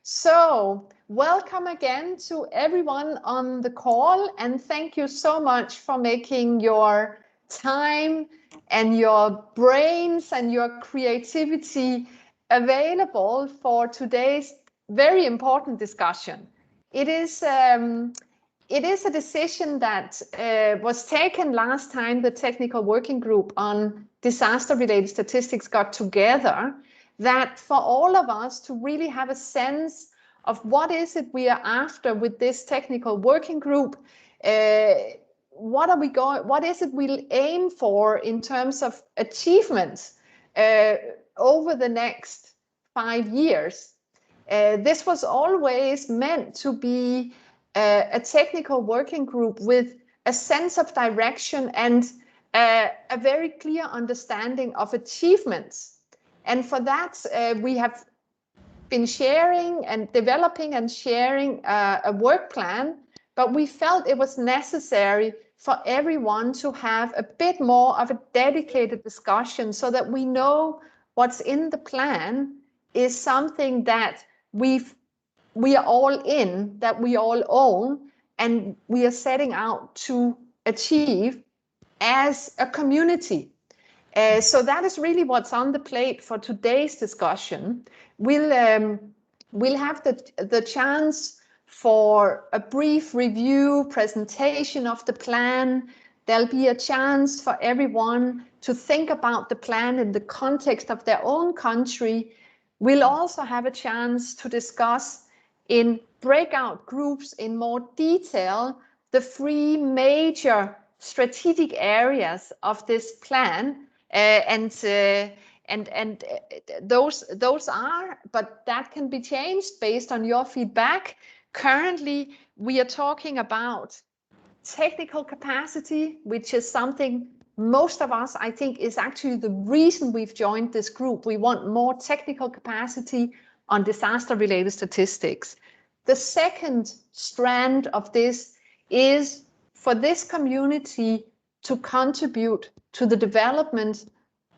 So, welcome again to everyone on the call, and thank you so much for making your time and your brains and your creativity available for today's very important discussion. It is a decision that was taken last time the technical working group on disaster-related statistics got together, that for all of us to really have a sense of what is it we are after with this technical working group, what is it we'll aim for in terms of achievements over the next 5 years. This was always meant to be a technical working group with a sense of direction and a very clear understanding of achievements. And for that, we have been sharing and developing and sharing a work plan, but we felt it was necessary for everyone to have a bit more of a dedicated discussion so that we know what's in the plan is something that we are all in, that we all own, and we are setting out to achieve as a community. So that is really what's on the plate for today's discussion. We'll have the chance for a brief review, presentation of the plan. There'll be a chance for everyone to think about the plan in the context of their own country. We'll also have a chance to discuss in breakout groups in more detail the 3 major strategic areas of this plan. And those are, but that can be changed based on your feedback. Currently, we are talking about technical capacity, which is something most of us, I think, is actually the reason we've joined this group. We want more technical capacity on disaster-related statistics. The second strand of this is for this community to contribute to the development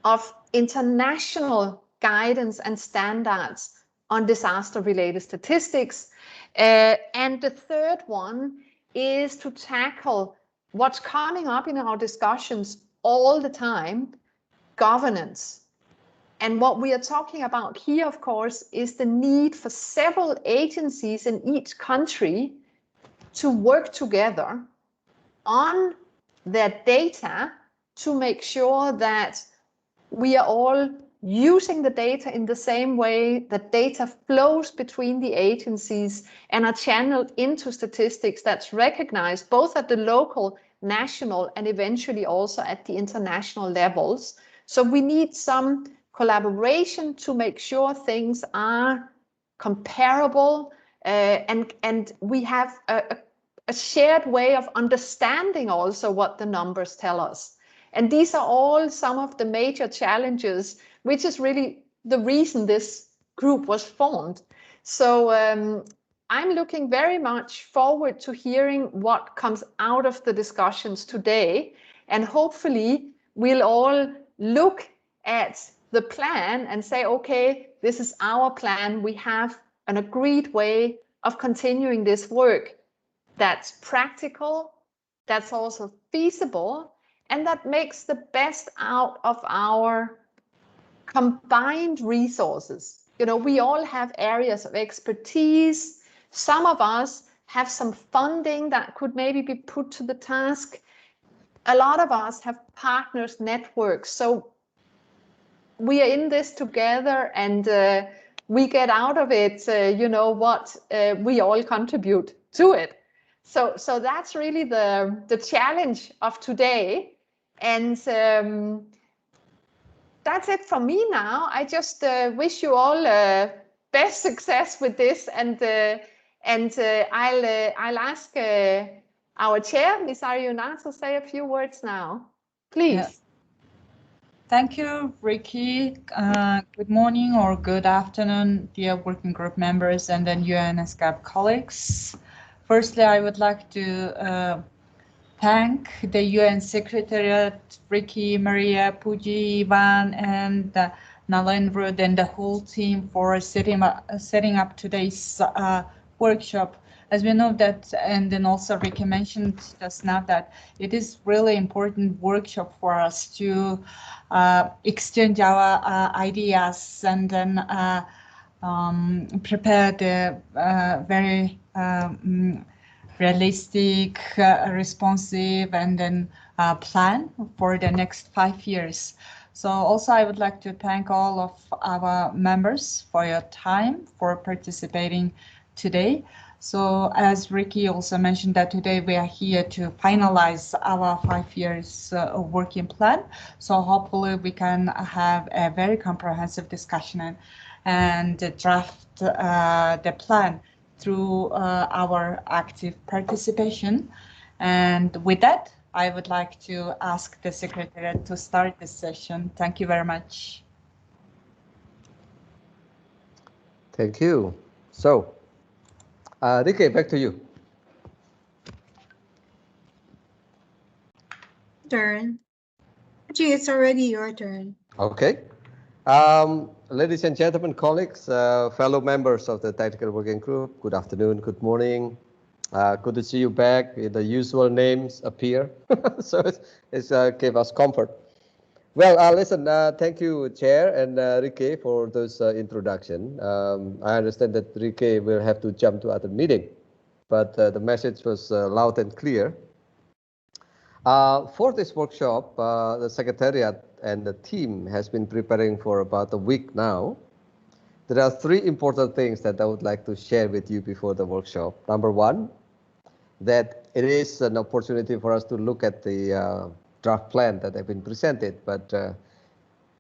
of international guidance and standards on disaster-related statistics. And the third one is to tackle what's coming up in our discussions all the time, governance. And what we are talking about here, of course, is the need for several agencies in each country to work together on their data to make sure that we are all using the data in the same way, that data flows between the agencies and are channeled into statistics that's recognized both at the local, national, and eventually also at the international levels. So we need some collaboration to make sure things are comparable and we have a shared way of understanding also what the numbers tell us. And these are all some of the major challenges, which is really the reason this group was formed. So I'm looking very much forward to hearing what comes out of the discussions today. And hopefully we'll all look at the plan and say, okay, this is our plan. We have an agreed way of continuing this work that's practical, that's also feasible, and that makes the best out of our combined resources. You know, we all have areas of expertise. Some of us have some funding that could maybe be put to the task. A lot of us have partners, networks. So we are in this together, and we get out of it, you know, what we all contribute to it. So that's really the challenge of today. And that's it from me now. I just wish you all best success with this, and I'll ask our chair, Ms. Ariuna, to say a few words now, please. Yeah. Thank you, Ricky. Good morning or good afternoon, dear working group members and then UN ESCAP colleagues. Firstly, I would like to thank the UN Secretariat, Ricky, Maria, Puji, Ivan, and Narendra, and the whole team for setting up today's workshop. As we know that, and then also Ricky mentioned just now that it is really important workshop for us to exchange our ideas and then prepare the very realistic, responsive, and then plan for the next 5 years. So also I would like to thank all of our members for your time, for participating today. So as Ricky also mentioned that today we are here to finalize our 5 years working plan. So hopefully we can have a very comprehensive discussion and draft the plan through our active participation. And with that, I would like to ask the Secretariat to start this session. Thank you very much. Thank you. So, Ricky, back to you. Turn. Actually, it's already your turn. Okay. Ladies and gentlemen, colleagues, fellow members of the Technical Working Group, good afternoon, good morning. Good to see you back. The usual names appear, so it's gave us comfort. Well, listen, thank you, Chair and Ricky, for this introduction. I understand that Ricky will have to jump to other meeting, but the message was loud and clear. For this workshop, the Secretariat and the team has been preparing for about a week now. There are 3 important things that I would like to share with you before the workshop. Number 1, that it is an opportunity for us to look at the draft plan that have been presented, but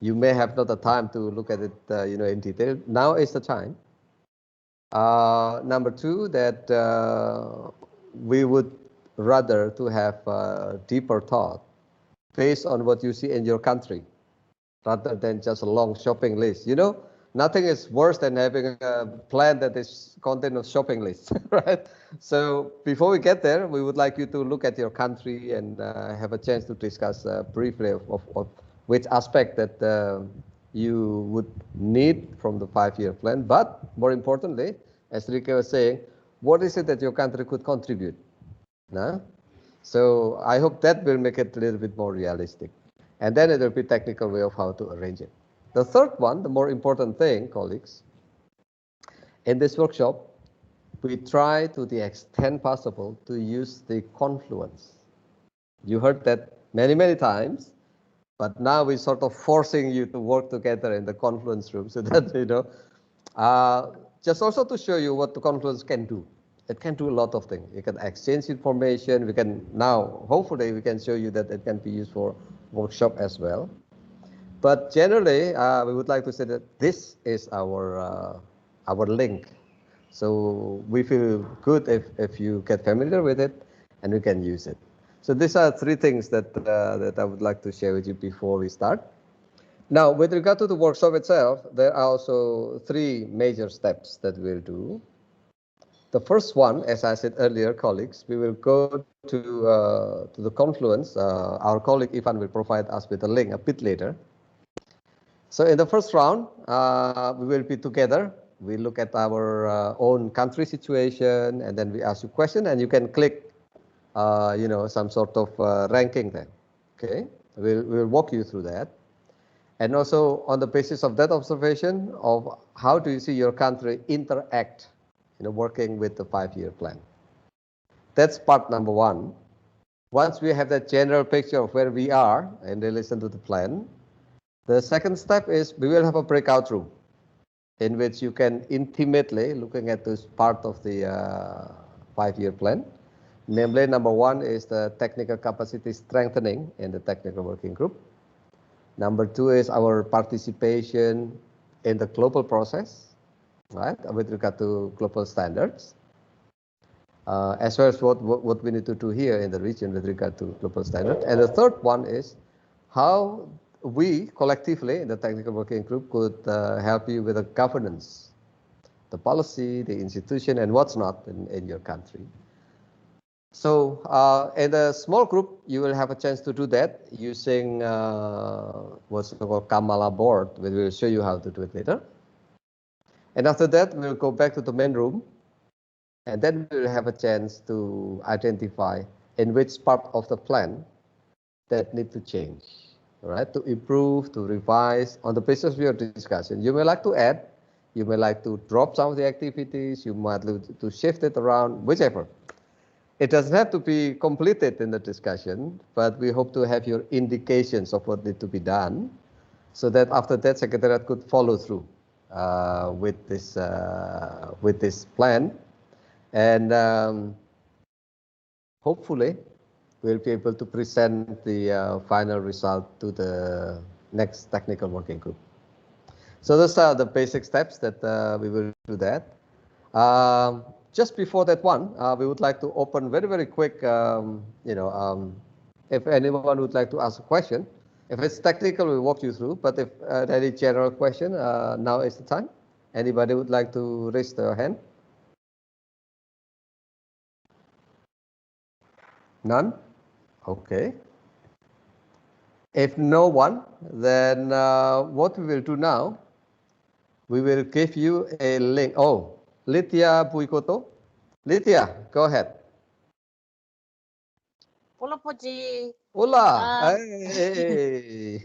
you may have not the time to look at it, in detail. Now is the time. Number 2, that we would rather to have deeper thought based on what you see in your country, rather than just a long shopping list. You know, nothing is worse than having a plan that is content of shopping list, right? So before we get there, we would like you to look at your country and have a chance to discuss briefly of which aspect that you would need from the 5-year plan. But more importantly, as Rike was saying, what is it that your country could contribute? No? So I hope that will make it a little bit more realistic. And then it will be technical way of how to arrange it. The third one, the more important thing, colleagues, in this workshop, we try to the extent possible to use the confluence. You heard that many, many times, but now we're sort of forcing you to work together in the confluence room so that, just also to show you what the confluence can do. It can do a lot of things. You can exchange information. We can now, hopefully, we can show you that it can be used for workshop as well. But generally, we would like to say that this is our link. So we feel good if you get familiar with it and we can use it. So these are 3 things that that I would like to share with you before we start. Now, with regard to the workshop itself, there are also 3 major steps that we'll do. The first one, as I said earlier, colleagues, we will go to the confluence. Our colleague Ivan will provide us with a link a bit later. So in the first round, we will be together. We look at our own country situation, and then we ask you questions, and you can click, some sort of ranking there. Okay, we'll walk you through that. And also on the basis of that observation of how do you see your country interact, working with the 5-year plan. That's part number 1. Once we have that general picture of where we are in relation to the plan, the second step is we will have a breakout room in which you can intimately looking at this part of the 5-year plan. Namely, number 1 is the technical capacity strengthening in the technical working group. Number 2 is our participation in the global process, right, with regard to global standards, as well as what we need to do here in the region with regard to global standards. And the third one is how we collectively in the technical working group could help you with the governance, the policy, the institution, and what's not in your country. So in a small group, you will have a chance to do that using what's called Kamala board. We will show you how to do it later. And after that, we'll go back to the main room. And then we'll have a chance to identify in which part of the plan that need to change, right? To improve, to revise on the basis of your discussion. You may like to add, you may like to drop some of the activities, you might like to shift it around, whichever. It doesn't have to be completed in the discussion, but we hope to have your indications of what needs to be done, so that after that, Secretariat could follow through with this plan, and hopefully we'll be able to present the final result to the next technical working group. So those are the basic steps that we will do that. Just before that one, we would like to open very, very quick, if anyone would like to ask a question. If it's technical, we'll walk you through, but if any general question, now is the time. Anybody would like to raise their hand? None? Okay. If no one, then what we will do now, we will give you a link. Oh, Lithia Buikoto. Lithia, go ahead. Hola, Poji. Hola. Hey.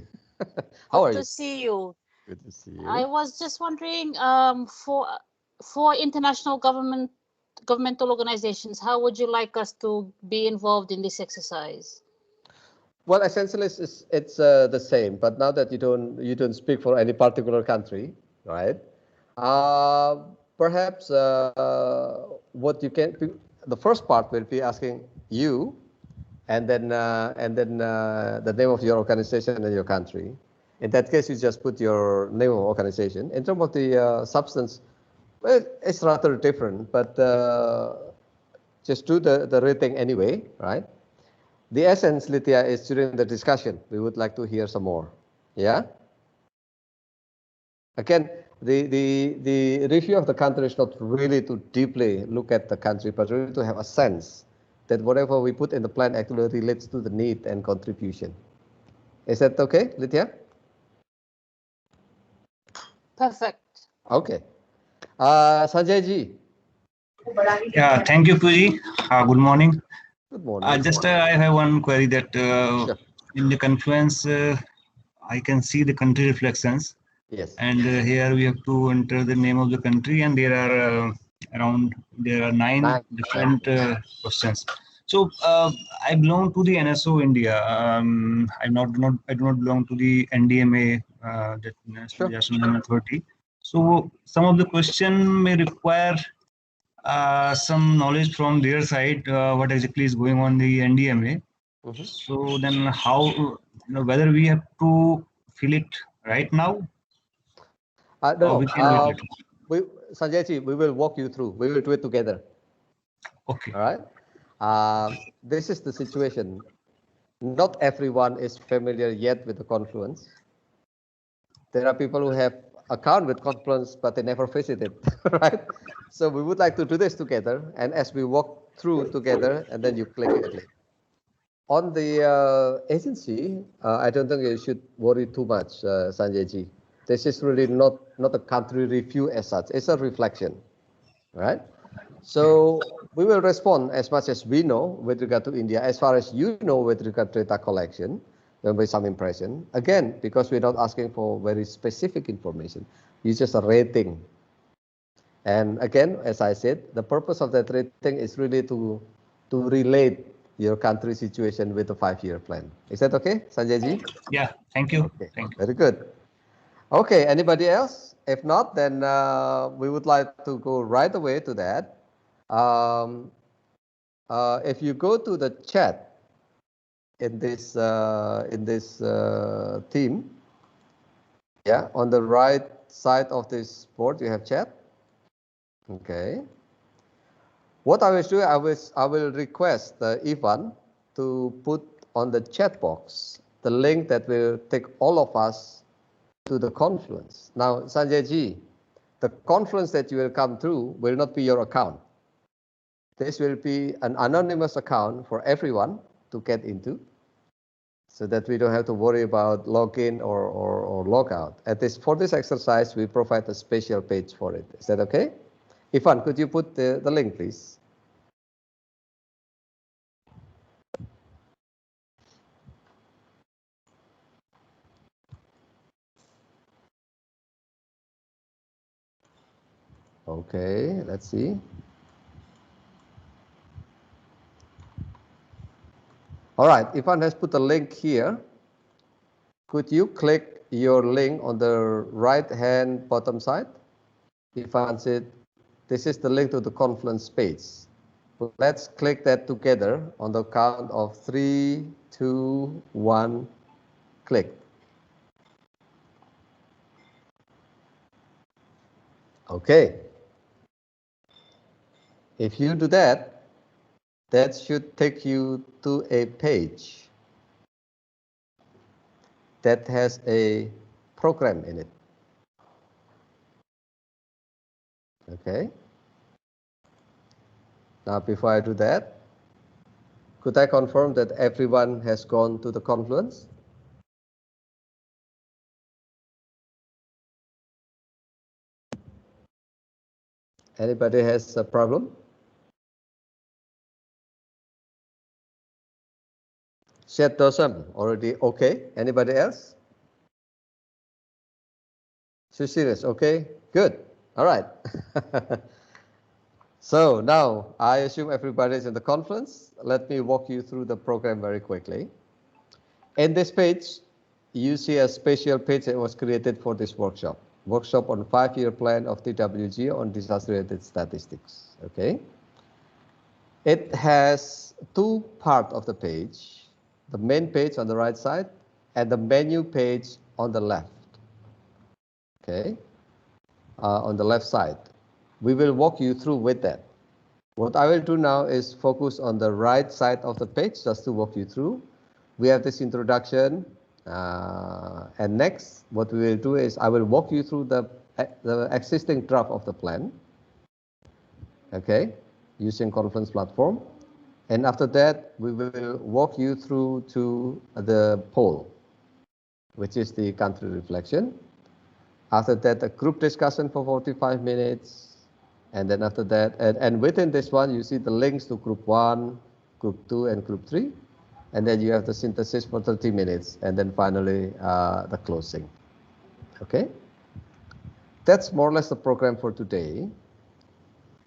How are Good you? to see you. Good to see I you. was just wondering, for international governmental organizations, how would you like us to be involved in this exercise? Well, essentially, it's the same. But now that you don't speak for any particular country, right? Perhaps what you can do, the first part will be asking you, and then the name of your organization and your country. In that case, you just put your name of organization. In terms of the substance, well, it's rather different, but just do the rating anyway, right? The essence, Lithia, is during the discussion. We would like to hear some more. Yeah? Again, the review of the country is not really to deeply look at the country, but really to have a sense that whatever we put in the plan actually relates to the need and contribution. Is that okay, Lithia? Perfect. Okay. Sanjay ji. Yeah, thank you, Puji. Good morning. Good morning. I have one query that Sure. in the Confluence, I can see the country reflections. Yes. And here we have to enter the name of the country, and there are nine different questions. So I belong to the NSO India. I do not belong to the NDMA, that National Development Authority. So some of the question may require some knowledge from their side, what exactly is going on the NDMA. So then how, whether we have to fill it right now? No, Sanjay ji, we will walk you through. We will do it together. Okay. All right. This is the situation. Not everyone is familiar yet with the Confluence. There are people who have account with Confluence, but they never visited, right? So we would like to do this together, and as we walk through together, and then you click it. On the agency, I don't think you should worry too much, Sanjay ji. This is really not a country review as such. It's a reflection, right? So we will respond as much as we know with regard to India, as far as you know with regard to data collection. There will be some impression. Again, because we're not asking for very specific information. It's just a rating. And again, as I said, the purpose of that rating is really to relate your country situation with the 5-year plan. Is that okay, Sanjay ji? Yeah, thank you. Okay. Thank you. Very good. Okay, anybody else? If not, then we would like to go right away to that. If you go to the chat in this team, yeah, on the right side of this board, you have chat. Okay. What I will do, I will request Ivan to put on the chat box the link that will take all of us to the Confluence. Now, Sanjay ji, the Confluence that you will come through will not be your account. this will be an anonymous account for everyone to get into, so that we don't have to worry about login or log out. For this exercise, we provide a special page for it. Is that okay? Ivan, could you put the link, please? Okay, let's see. All right, Ivan has put a link here. Could you click your link on the right-hand bottom side? Ivan said, this is the link to the Confluence page. Let's click that together on the count of 3, 2, 1, click. Okay. If you do that, that should take you to a page that has a program in it. Okay. Now, before I do that, could I confirm that everyone has gone to the Confluence? Anybody has a problem? Shed Dosam, already okay. Anybody else? Serious, okay, good. All right. So now I assume everybody is in the Confluence. Let me walk you through the program very quickly. In this page, you see a special page that was created for this workshop. Workshop on 5-year plan of TWG on disaster-related statistics. Okay. It has two parts of the page, the main page on the right side and the menu page on the left. Okay. On the left side. We will walk you through with that. What I will do now is focus on the right side of the page just to walk you through. We have this introduction, and next what we will do is I will walk you through the existing draft of the plan, okay, using Confluence platform. And after that, we will walk you through to the poll, which is the country reflection. After that, a group discussion for 45 minutes. And then after that, and within this one, you see the links to group 1, group 2, and group 3. And then you have the synthesis for 30 minutes. And then finally, the closing. Okay? That's more or less the program for today.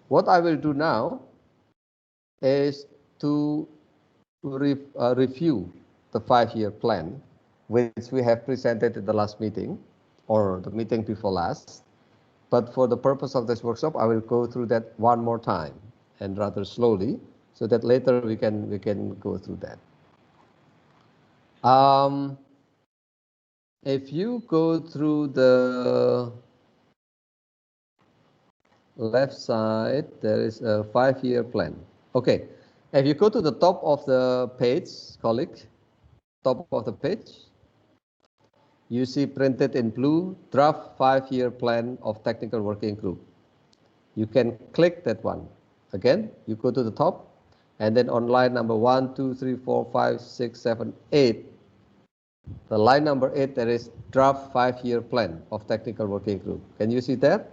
What I will do now is to review the 5-year plan, which we have presented in the last meeting, or the meeting before last. But for the purpose of this workshop, I will go through that one more time and rather slowly, so that later we can go through that. If you go through the left side, there is a 5-year plan. Okay, if you go to the top of the page, colleague, top of the page, you see printed in blue, draft 5-year plan of technical working group. You can click that one. Again, you go to the top, and then on line number 1, 2, 3, 4, 5, 6, 7, 8. The line number 8, there is draft 5-year plan of technical working group. Can you see that?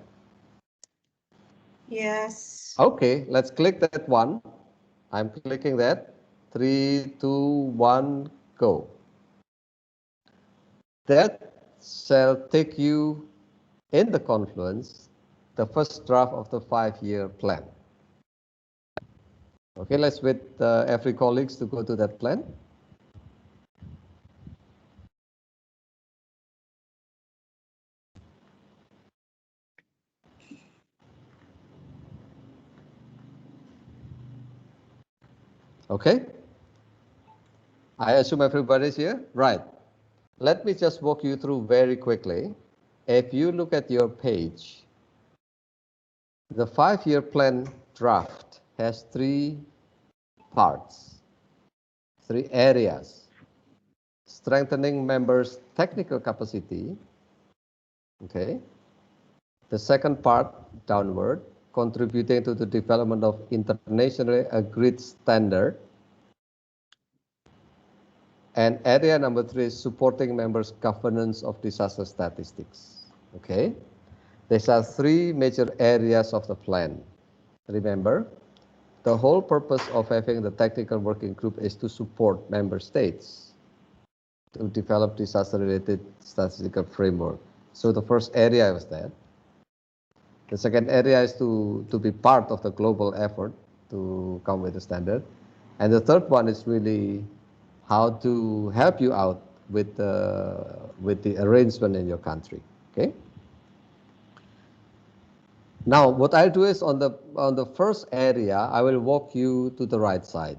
Yes. Okay, let's click that one. I'm clicking that. 3, 2, 1, go. That shall take you in the Confluence, the first draft of the 5-year plan. Okay, let's wait every colleagues to go to that plan. Okay, I assume everybody's here, right? Let me just walk you through very quickly. If you look at your page, the 5-year plan draft has 3 parts, 3 areas. Strengthening members' technical capacity. Okay. The second part, downward, contributing to the development of internationally agreed standard. And area number 3 is supporting members' governance of disaster statistics. Okay, these are 3 major areas of the plan. Remember, the whole purpose of having the technical working group is to support member states to develop disaster-related statistical framework. So the first area was that. The second area is to be part of the global effort to come with a standard. And the third one is really how to help you out with the arrangement in your country. Okay. Now, what I'll do is on the first area, I will walk you to the right side.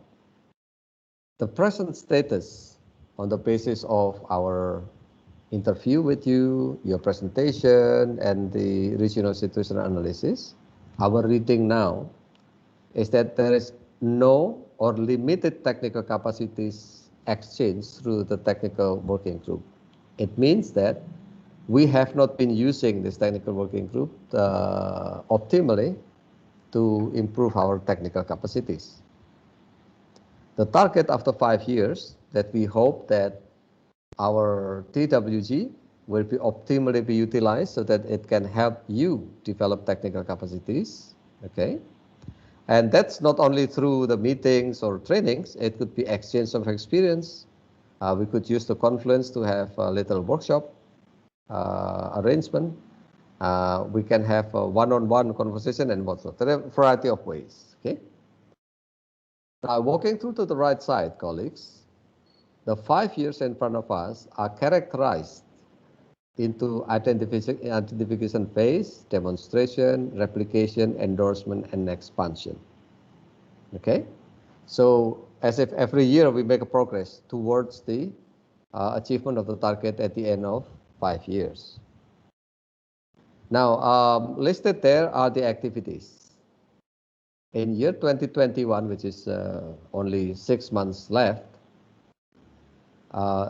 The present status on the basis of our interview with you, your presentation, and the regional situational analysis, our reading now is that there is no or limited technical capacities exchange through the technical working group. It means that we have not been using this technical working group optimally to improve our technical capacities. The target after 5 years that we hope that our TWG will be optimally be utilized so that it can help you develop technical capacities. Okay. And that's not only through the meetings or trainings, it could be exchange of experience. We could use the conference to have a little workshop arrangement. We can have a one-on-one conversation and whatnot. There are a variety of ways. Okay. Now, walking through to the right side, colleagues, the 5 years in front of us are characterized into identification phase, demonstration, replication, endorsement, and expansion. Okay, so as if every year we make a progress towards the achievement of the target at the end of 5 years. Now, listed there are the activities. In year 2021, which is only 6 months left,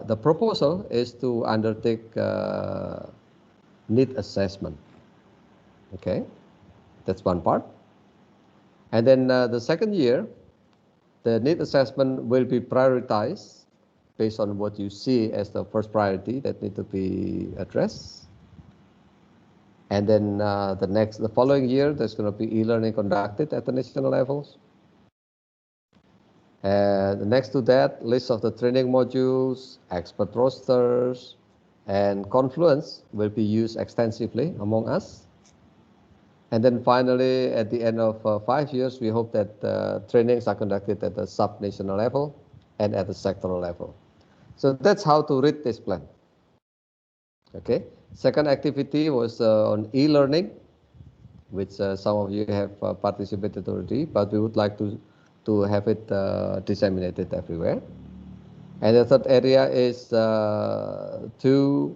the proposal is to undertake need assessment. Okay, that's one part. And then the second year, the need assessment will be prioritized based on what you see as the first priority that need to be addressed. And then the following year, there's going to be e-learning conducted at the national levels. And next to that, list of the training modules, expert rosters, and Confluence will be used extensively among us. And then finally, at the end of 5 years, we hope that trainings are conducted at the sub-national level and at the sectoral level. So that's how to read this plan. Okay. Second activity was on e-learning, which some of you have participated already, but we would like to have it disseminated everywhere. And the third area is to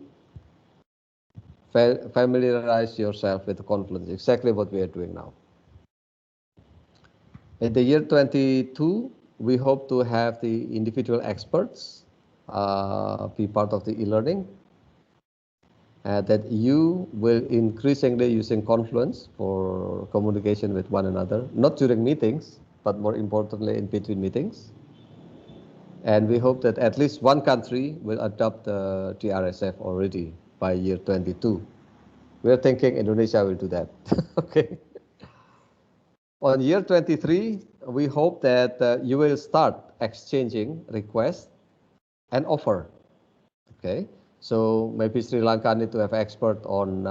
familiarize yourself with the Confluence, exactly what we are doing now. In the year 22, we hope to have the individual experts be part of the e-learning. That you will increasingly using Confluence for communication with one another, not during meetings, but more importantly in between meetings. And we hope that at least one country will adopt the TRSF already by year 22. We are thinking Indonesia will do that. Okay. On year 23, we hope that you will start exchanging requests and offer. Okay. So maybe Sri Lanka need to have expert on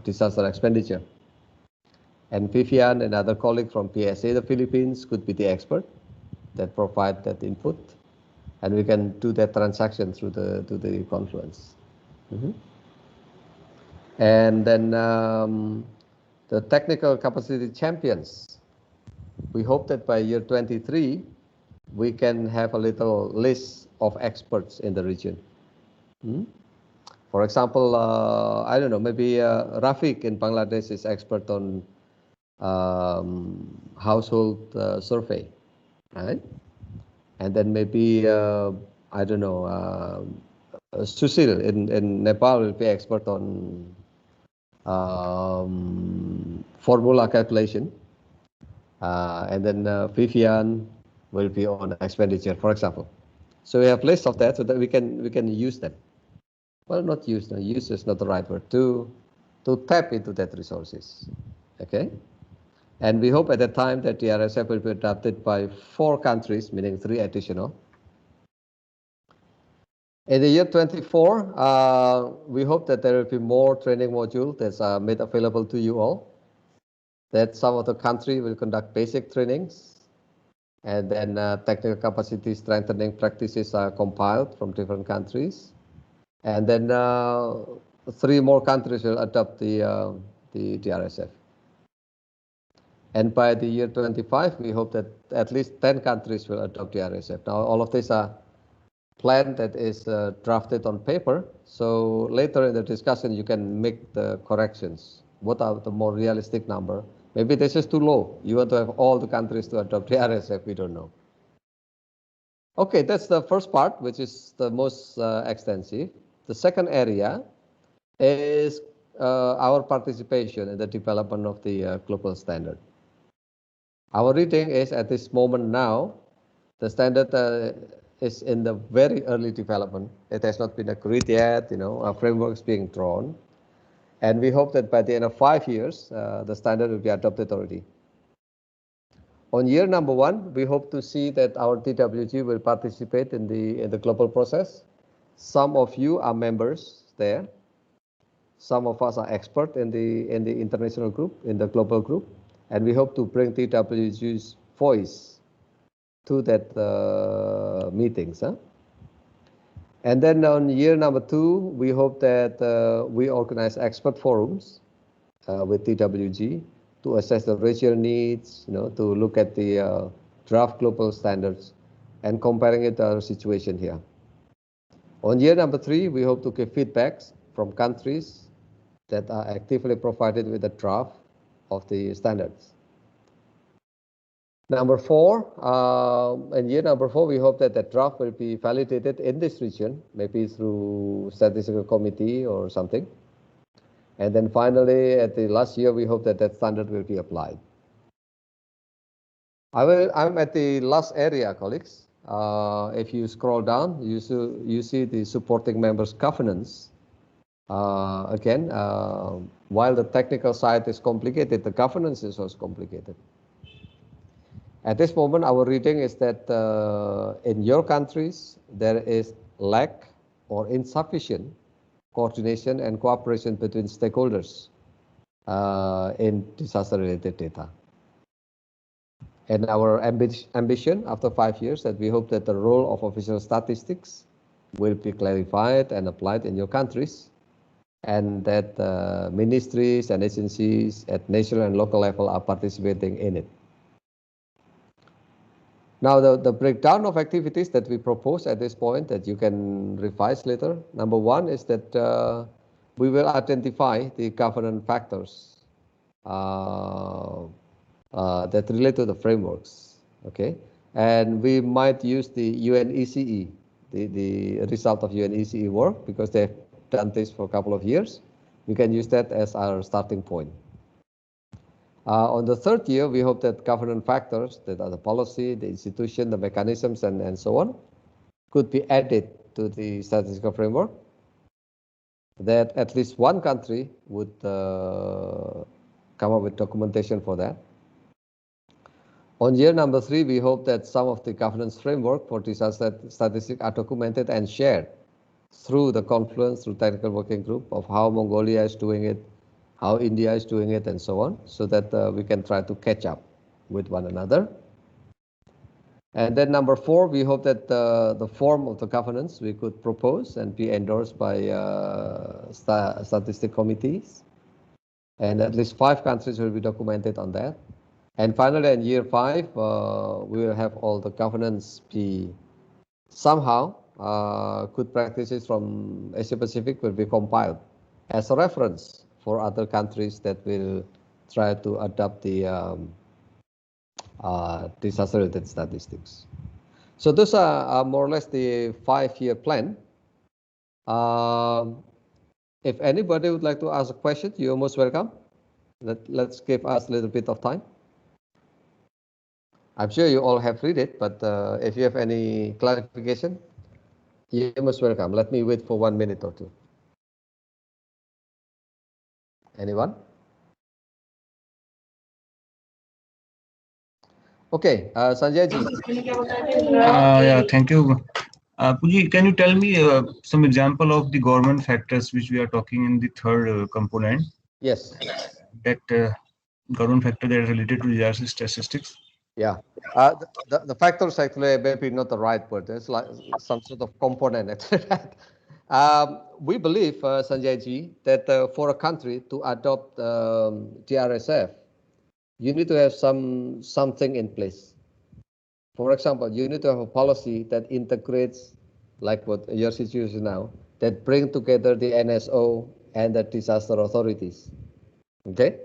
disaster expenditure. And Vivian, another colleague from PSA, the Philippines, could be the expert that provide that input, and we can do that transaction through the Confluence. And then the technical capacity champions. We hope that by year 23, we can have a little list of experts in the region. For example, I don't know, maybe Rafiq in Bangladesh is expert on household survey, right? And then maybe, I don't know, Susil in Nepal will be expert on formula calculation, and then Vivian will be on expenditure, for example. So we have list of that so that we can use that. Well, not use. No, use is not the right word. To tap into that resources. Okay. And we hope at that time that the RSF will be adopted by 4 countries, meaning 3 additional. In the year 24, we hope that there will be more training modules that's made available to you all. That some of the country will conduct basic trainings, and then technical capacity strengthening practices are compiled from different countries, and then 3 more countries will adopt the RSF. And by the year 25, we hope that at least 10 countries will adopt the RSF. Now, all of these are plan that is drafted on paper. So later in the discussion, you can make the corrections. What are the more realistic number? Maybe this is too low. You want to have all the countries to adopt the RSF. We don't know. Okay, that's the first part, which is the most extensive. The second area is our participation in the development of the global standard. Our reading is at this moment now, the standard is in the very early development. It has not been agreed yet, a framework is being drawn. And we hope that by the end of 5 years, the standard will be adopted already. On year number 1, we hope to see that our TWG will participate in the global process. Some of you are members there. Some of us are experts in the international group, in the global group. And we hope to bring TWG's voice to that meetings. And then on year number 2, we hope that we organize expert forums with TWG to assess the regional needs, to look at the draft global standards and comparing it to our situation here. On year number 3, we hope to give feedbacks from countries that are actively provided with a draft of the standards. Number 4, in year number 4, we hope that the draft will be validated in this region, maybe through statistical committee or something. And then finally, at the last year, we hope that that standard will be applied. I'm at the last area, colleagues. If you scroll down, you see the supporting members governance. Again, while the technical side is complicated, the governance is also complicated. At this moment, our reading is that in your countries, there is lack or insufficient coordination and cooperation between stakeholders in disaster-related data. And our ambition after 5 years that we hope that the role of official statistics will be clarified and applied in your countries, and that ministries and agencies at national and local level are participating in it. Now, the breakdown of activities that we propose at this point that you can revise later. Number 1 is that we will identify the governance factors that relate to the frameworks. Okay, and we might use the UNECE, the result of UNECE work, because they've done this for a couple of years. We can use that as our starting point. On the 3rd year, we hope that governance factors, that are the policy, the institution, the mechanisms, and so on, could be added to the statistical framework, that at least one country would come up with documentation for that. On year number 3, we hope that some of the governance framework for disaster statistics are documented and shared through the conference, through technical working group, of how Mongolia is doing it, how India is doing it, and so on, so that we can try to catch up with one another. And then number 4, we hope that the form of the governance we could propose and be endorsed by statistic committees. And at least 5 countries will be documented on that. And finally, in year 5, we will have all the governance be somehow, good practices from Asia Pacific will be compiled as a reference for other countries that will try to adopt the disaster-related statistics. So those are more or less the 5-year plan. If anybody would like to ask a question, you're most welcome. Let's give us a little bit of time. I'm sure you all have read it, but if you have any clarification, you're most welcome. Let me wait for 1 minute or two. Anyone? Okay, Sanjay ji. Yeah, thank you. Puji, can you tell me some example of the government factors which we are talking in the third component? Yes. That government factor that is related to disaster statistics. Yeah. The factors actually maybe not the right word. It's like some sort of component. We believe, Sanjay ji, that for a country to adopt TRSF, you need to have something in place. For example, you need to have a policy that integrates, like what your situation now, that bring together the NSO and the disaster authorities. Okay,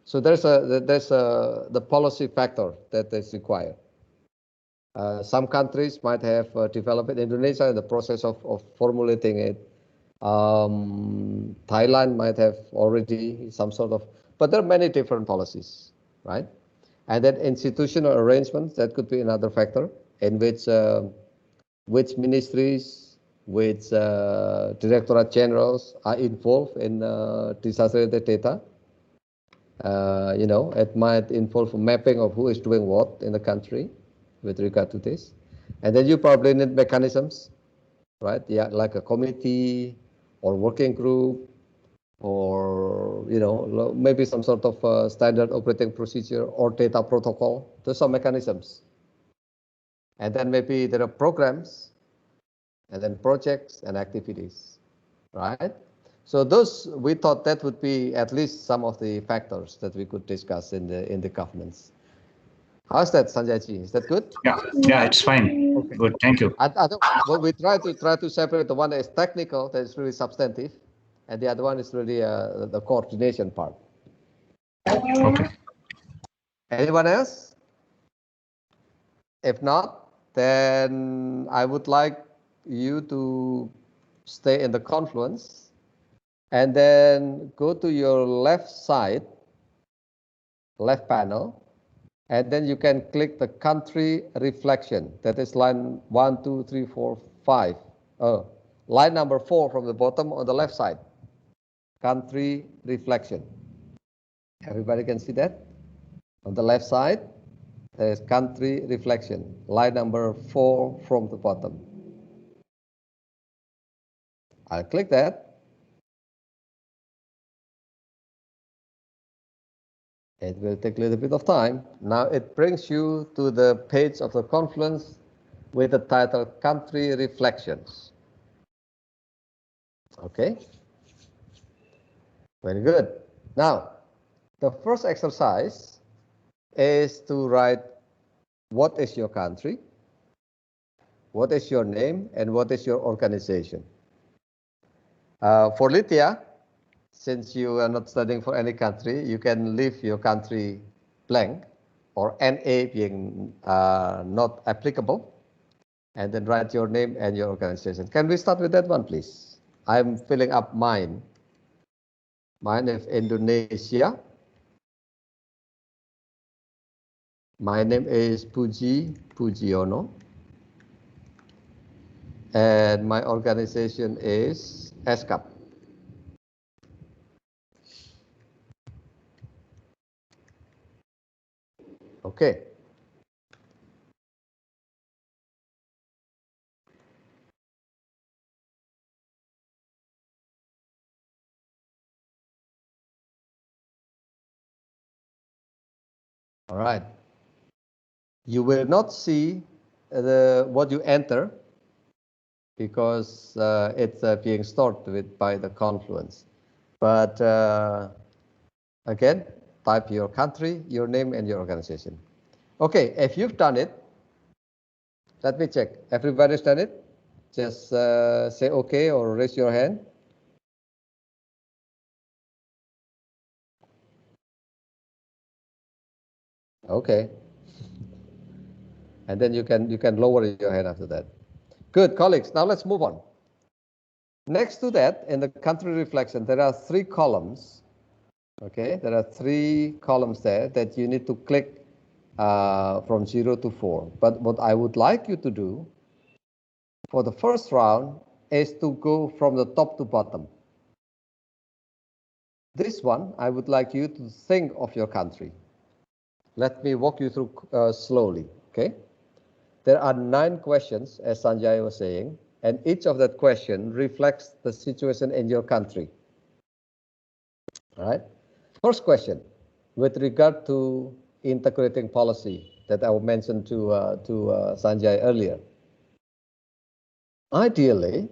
so there's the policy factor that is required. Some countries might have developed it. Indonesia in the process of formulating it. Thailand might have already some sort of, but there are many different policies, right? And then institutional arrangements, that could be another factor in which ministries, which directorate generals are involved in disaster-related data. It might involve a mapping of who is doing what in the country with regard to this. And then you probably need mechanisms, right? Yeah, like a committee or working group, or maybe some sort of standard operating procedure or data protocol. Those are mechanisms. And then maybe there are programs, and then projects and activities, right? So those, we thought that would be at least some of the factors that we could discuss in the governance. How's that, Sanjay ji? Is that good? Yeah, it's fine. Okay. Good, thank you. Well, we try to separate the one that is technical, that is really substantive, and the other one is really the coordination part. Okay. Anyone else? If not, then I would like you to stay in the Confluence and then go to your left side, left panel, and then you can click the country reflection. That is line 1, 2, 3, 4, 5. Line number 4 from the bottom on the left side. Country reflection. Everybody can see that? On the left side, there is country reflection. Line number 4 from the bottom. I'll click that. It will take a little bit of time. Now it brings you to the page of the Confluence with the title Country Reflections. Okay. Very good. Now, the first exercise is to write what is your country, what is your name, and what is your organization. For Lithia, since you are not studying for any country, you can leave your country blank, or NA being not applicable, and then write your name and your organization. Can we start with that one, please? I'm filling up mine. Mine is Indonesia. My name is Puji Pujiono. And my organization is ESCAP. Okay. All right. You will not see what you enter because it's being stored by the Confluence. But again, type your country, your name, and your organization. Okay, if you've done it, let me check. Everybody's done it? Just say okay or raise your hand. Okay. And then you can lower your hand after that. Good, colleagues. Now let's move on. Next to that, in the country reflection, there are 3 columns. Okay, there are 3 columns there that you need to click from 0 to 4. But what I would like you to do for the first round is to go from the top to bottom. This one, I would like you to think of your country. Let me walk you through slowly, okay? There are 9 questions, as Sanjay was saying, and each of that question reflects the situation in your country. All right? First question, with regard to integrating policy that I mentioned to Sanjay earlier. Ideally,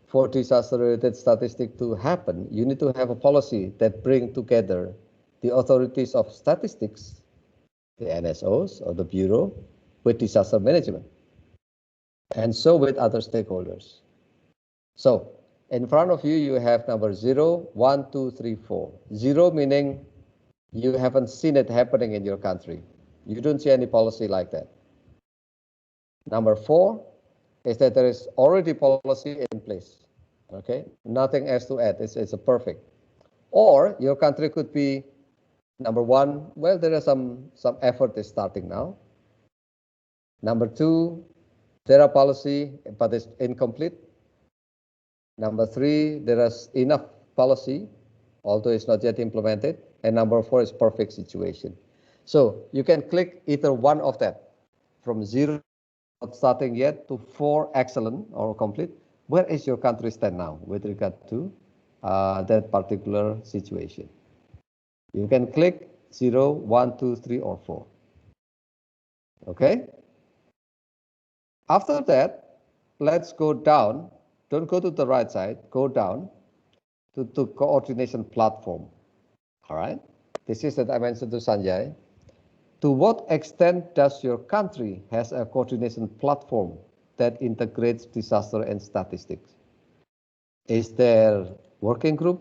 for disaster-related statistics to happen, you need to have a policy that brings together the authorities of statistics, the NSOs or the Bureau, with disaster management, and so with other stakeholders. So, in front of you, you have number 0, 1, 2, 3, 4. 0 meaning you haven't seen it happening in your country. You don't see any policy like that. Number 4 is that there is already policy in place. Okay, nothing else to add. It's a perfect. Or your country could be number 1. Well, there is some effort is starting now. Number 2, there are policy, but it's incomplete. Number 3, there is enough policy, although it's not yet implemented. And number 4 is perfect situation. So you can click either one of that, from 0, not starting yet, to 4, excellent or complete. Where is your country stand now with regard to that particular situation? You can click 0, 1, 2, 3, or 4. Okay? After that, let's go down. Don't go to the right side. Go down to coordination platform. All right? This is that I mentioned to Sanjay. To what extent does your country has a coordination platform that integrates disaster and statistics? Is there working group?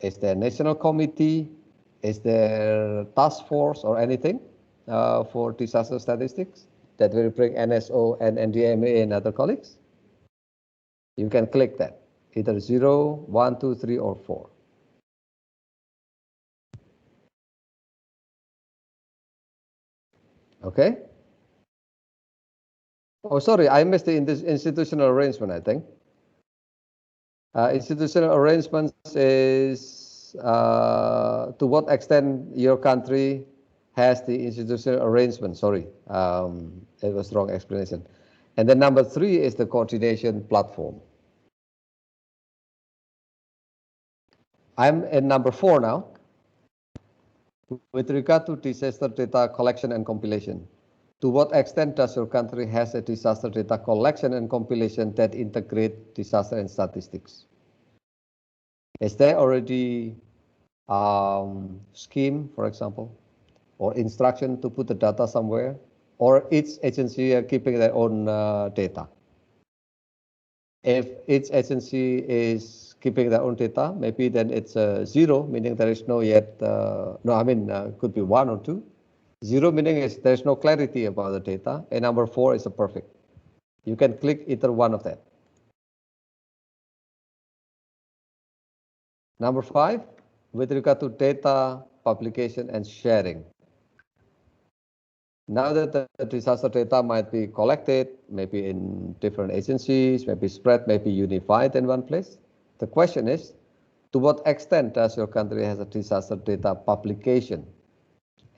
Is there national committee? Is there task force or anything for disaster statistics that will bring NSO and NDMA and other colleagues? You can click that, either 0, 1, 2, 3, or 4. Okay? Oh, sorry, I missed the institutional arrangement, I think. Institutional arrangements is to what extent your country has the institutional arrangement. Sorry, it was wrong explanation. And then number 3 is the coordination platform. I'm in number 4 now. With regard to disaster data collection and compilation, to what extent does your country has a disaster data collection and compilation that integrate disaster and statistics? Is there already scheme, for example, or instruction to put the data somewhere, or each agency are keeping their own data? If each agency is keeping their own data, maybe then it's 0, meaning there is no yet, could be 1 or 2. 0 meaning is there's no clarity about the data, and number 4 is a perfect. You can click either one of that. Number 5, with regard to data publication and sharing. Now that the disaster data might be collected, maybe in different agencies, maybe spread, maybe unified in one place, the question is, to what extent does your country has a disaster data publication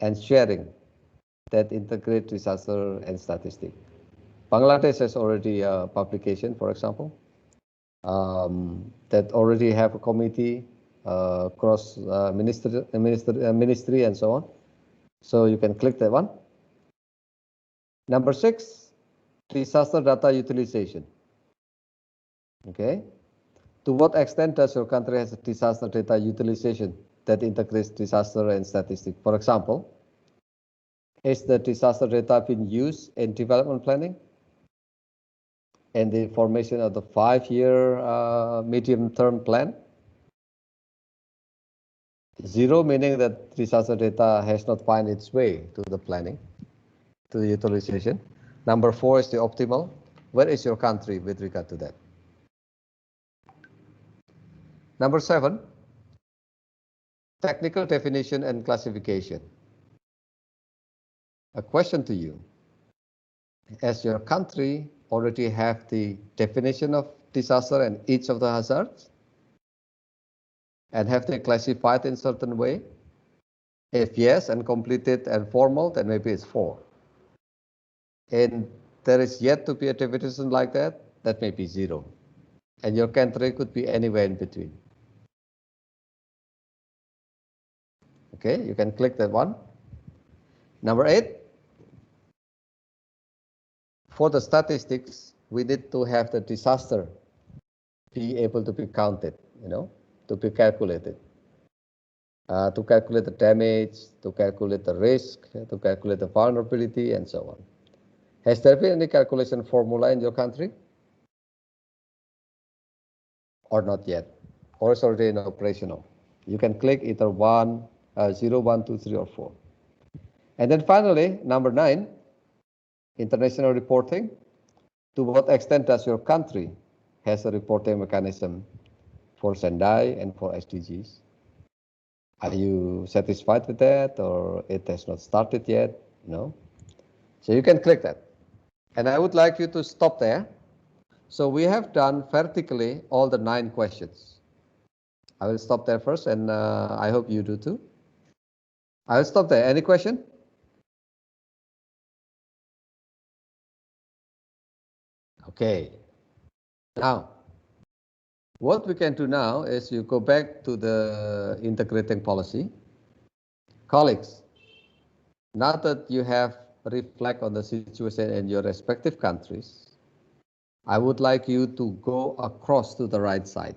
and sharing that integrate disaster and statistics? Bangladesh has already a publication, for example, that already have a committee across ministry and so on. So you can click that one. Number 6, disaster data utilization. Okay. To what extent does your country has a disaster data utilization that integrates disaster and statistics? For example, is the disaster data being used in development planning and the formation of the 5-year medium-term plan? 0 meaning that disaster data has not found its way to the planning, to the utilization. Number 4 is the optimal. Where is your country with regard to that? Number 7, technical definition and classification. A question to you. As your country already have the definition of disaster and each of the hazards, and have they classified in certain way? If yes, and completed and formal, then maybe it's 4. And there is yet to be a definition like that, that may be 0. And your country could be anywhere in between. Okay, you can click that one. Number 8, for the statistics, we need to have the disaster be able to be counted, to be calculated. To calculate the damage, to calculate the risk, to calculate the vulnerability, and so on. Has there been any calculation formula in your country? Or not yet? Or it's already in operational? You can click either 0, 1, 2, 3, or 4. And then finally, number 9, international reporting. To what extent does your country has a reporting mechanism for Sendai and for SDGs? Are you satisfied with that, or it has not started yet? No. So you can click that. And I would like you to stop there. So we have done vertically all the 9 questions. I will stop there first, and I hope you do too. I will stop there. Any question? Okay. Now, what we can do now is you go back to the integrating policy. Colleagues, now that you have reflect on the situation in your respective countries, I would like you to go across to the right side,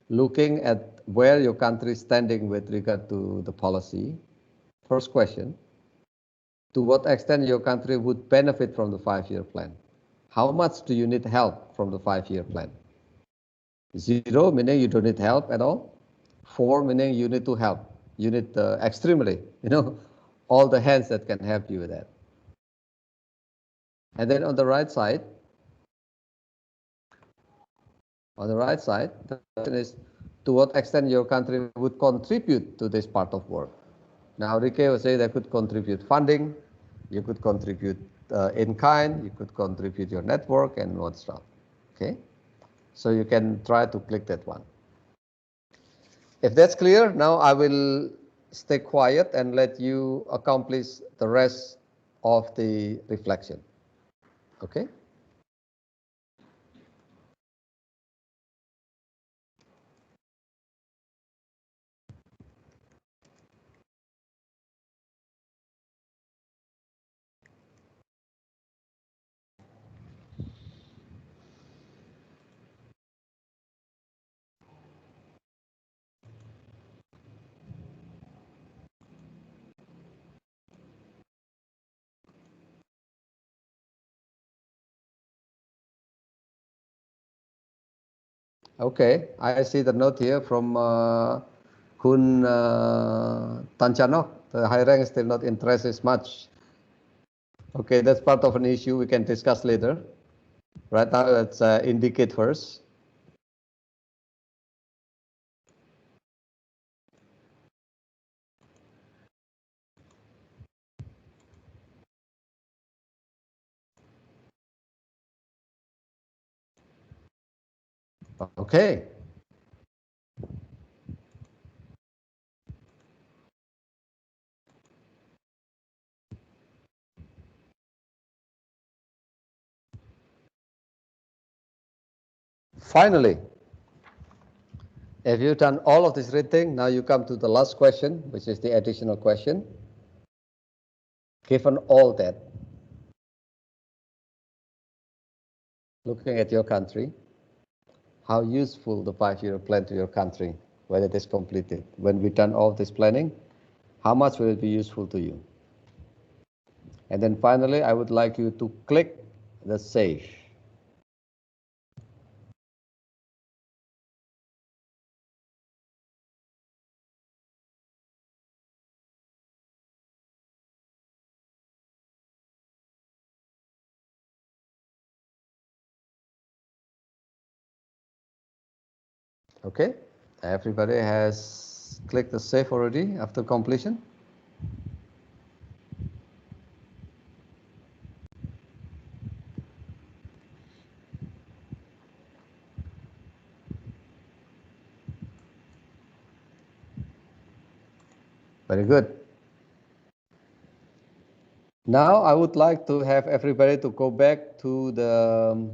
looking at where your country is standing with regard to the policy. First question, to what extent your country would benefit from the 5-year plan? How much do you need help from the 5-year plan? 0 meaning you don't need help at all. 4 meaning you need to help. You need extremely, all the hands that can help you with that. And then on the right side, the question is, to what extent your country would contribute to this part of work? Now, Rike was saying that could contribute funding, you could contribute in kind, you could contribute your network and what stuff. Okay, so you can try to click that one. If that's clear, now I will stay quiet and let you accomplish the rest of the reflection. Okay. Okay, I see the note here from Kun Tanchanok. The high rank is still not interested much. Okay, that's part of an issue we can discuss later. Right now, let's indicate first. Okay. Finally, if you've done all of this reading, now you come to the last question, which is the additional question. Given all that, looking at your country, how useful the 5-year plan to your country when it is completed? When we've done all this planning, how much will it be useful to you? And then finally, I would like you to click the save. Okay, everybody has clicked the save already after completion. Very good. Now I would like to have everybody to go back to the,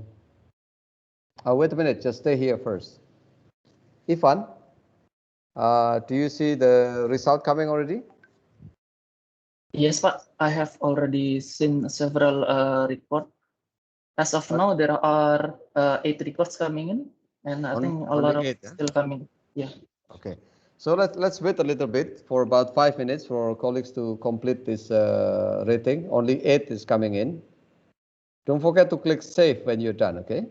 wait a minute, just stay here first. Ivan, do you see the result coming already? Yes, Pak. I have already seen several reports. As of now, there are 8 reports coming in, and I think a lot of still coming. Yeah. Okay. So let's wait a little bit for about 5 minutes for our colleagues to complete this rating. Only 8 is coming in. Don't forget to click save when you're done, okay?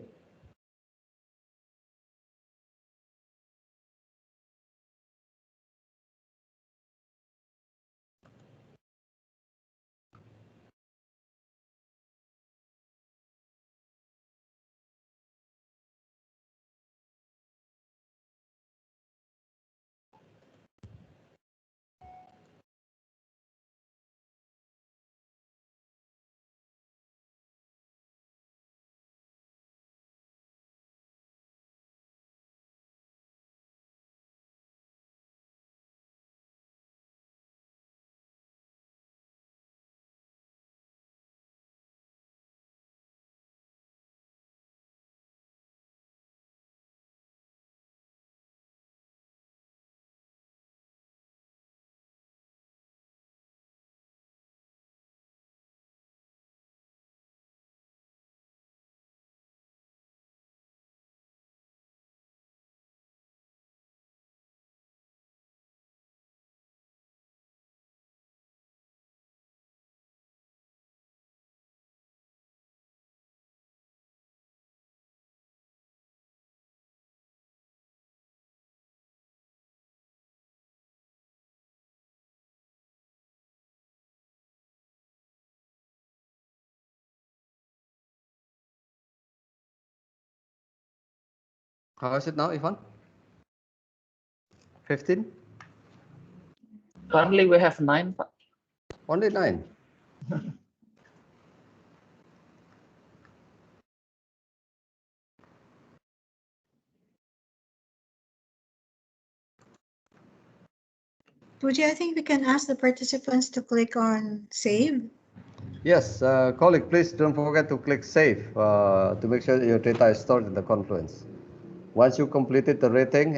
How is it now, Ivan? 15? Currently, we have 9, Pak. Only 9. Puji, I think we can ask the participants to click on save. Yes, colleague, please don't forget to click save to make sure that your data is stored in the Confluence. Once you completed the rating,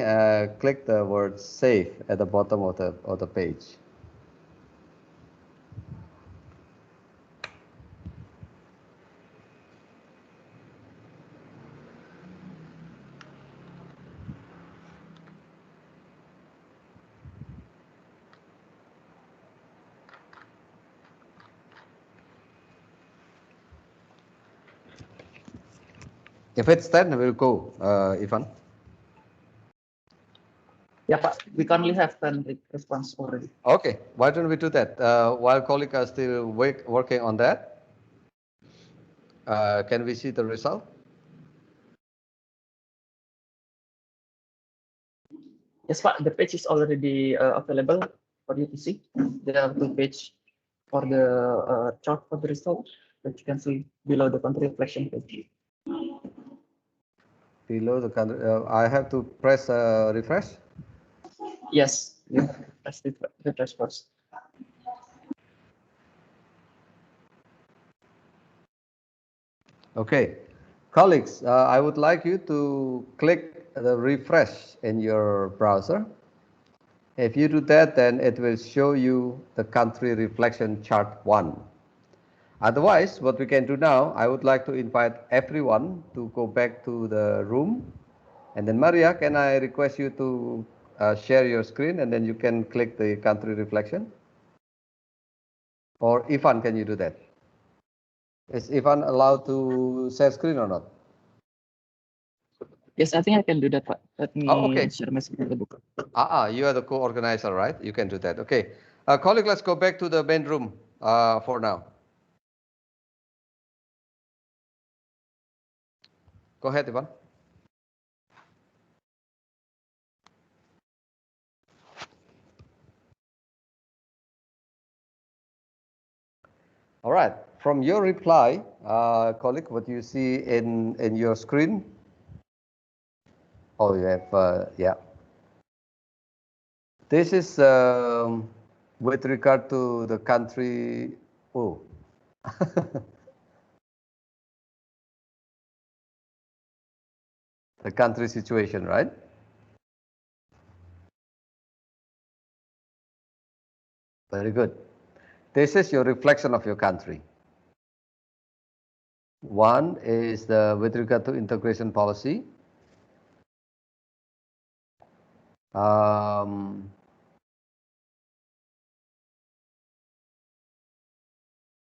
click the word save at the bottom of the page. If it's 10, we'll go, Ivan. Yeah, Pak. We currently have 10 response already. Okay, why don't we do that? While colleagues are still working on that, can we see the result? Yes, Pak. The page is already available for you to see. There are 2 pages for the chart for the result that you can see below the country reflection page. Below the country, I have to press refresh? Yes, you have to press refresh first. Okay, colleagues, I would like you to click the refresh in your browser. If you do that, then it will show you the country reflection chart 1. Otherwise, what we can do now, I would like to invite everyone to go back to the room. And then Maria, can I request you to share your screen and then you can click the country reflection? Or Ivan, can you do that? Is Ivan allowed to share screen or not? Yes, I think I can do that, Pak. Let me share my screen. You are the co-organizer, right? You can do that. Okay. Colleague, let's go back to the main room for now. Go ahead, Ivan. All right. From your reply, colleague, what you see in your screen? Oh, you have, yeah. This is with regard to the country. Oh. The country situation, right? Very good. This is your reflection of your country. One is with regard to integration policy.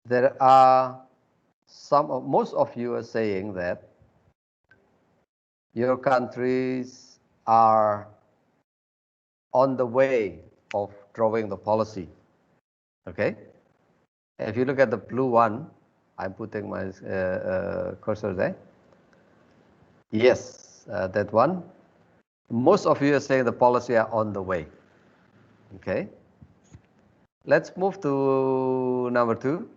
There are most of you are saying that your countries are on the way of drawing the policy. Okay. If you look at the blue one, I'm putting my cursor there. Yes, that one. Most of you are saying the policy are on the way. Okay. Let's move to number 2.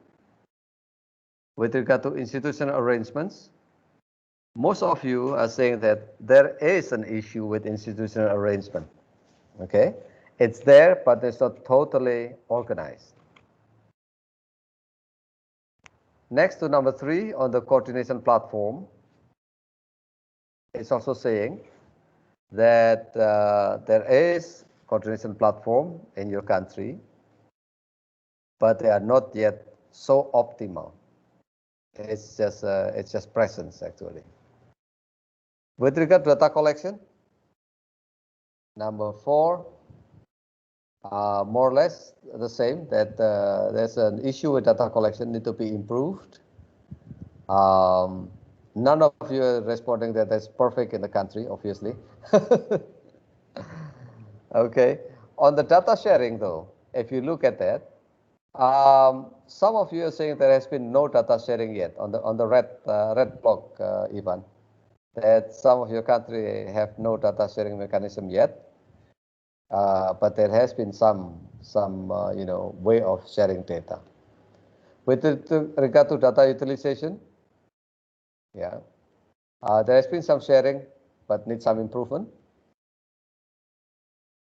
With regard to institutional arrangements, most of you are saying that there is an issue with institutional arrangement. Okay. It's there, but it's not totally organized. Next to number 3 on the coordination platform, it's also saying that there is coordination platform in your country, but they are not yet so optimal. It's just presence actually. With regard to data collection, number 4, more or less the same, that there's an issue with data collection, need to be improved. None of you are responding that that's perfect in the country, obviously. Okay. On the data sharing, though, if you look at that, some of you are saying there has been no data sharing yet on the red block, Ivan. That some of your country have no data sharing mechanism yet, but there has been some way of sharing data. With regard to data utilization, yeah, there has been some sharing, but needs some improvement.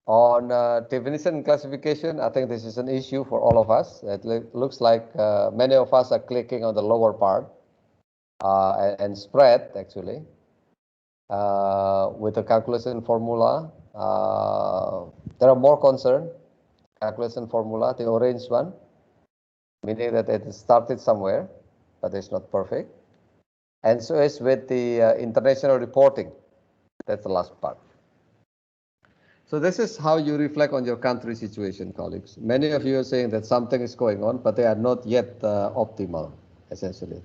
On definition and classification, I think this is an issue for all of us. It looks like many of us are clicking on the lower part and spread actually with the calculation formula. There are more concerned. Calculation formula, the orange one, meaning that it started somewhere, but it's not perfect. And so is with the international reporting. That's the last part. So this is how you reflect on your country situation, colleagues. Many of you are saying that something is going on, but they are not yet optimal, essentially.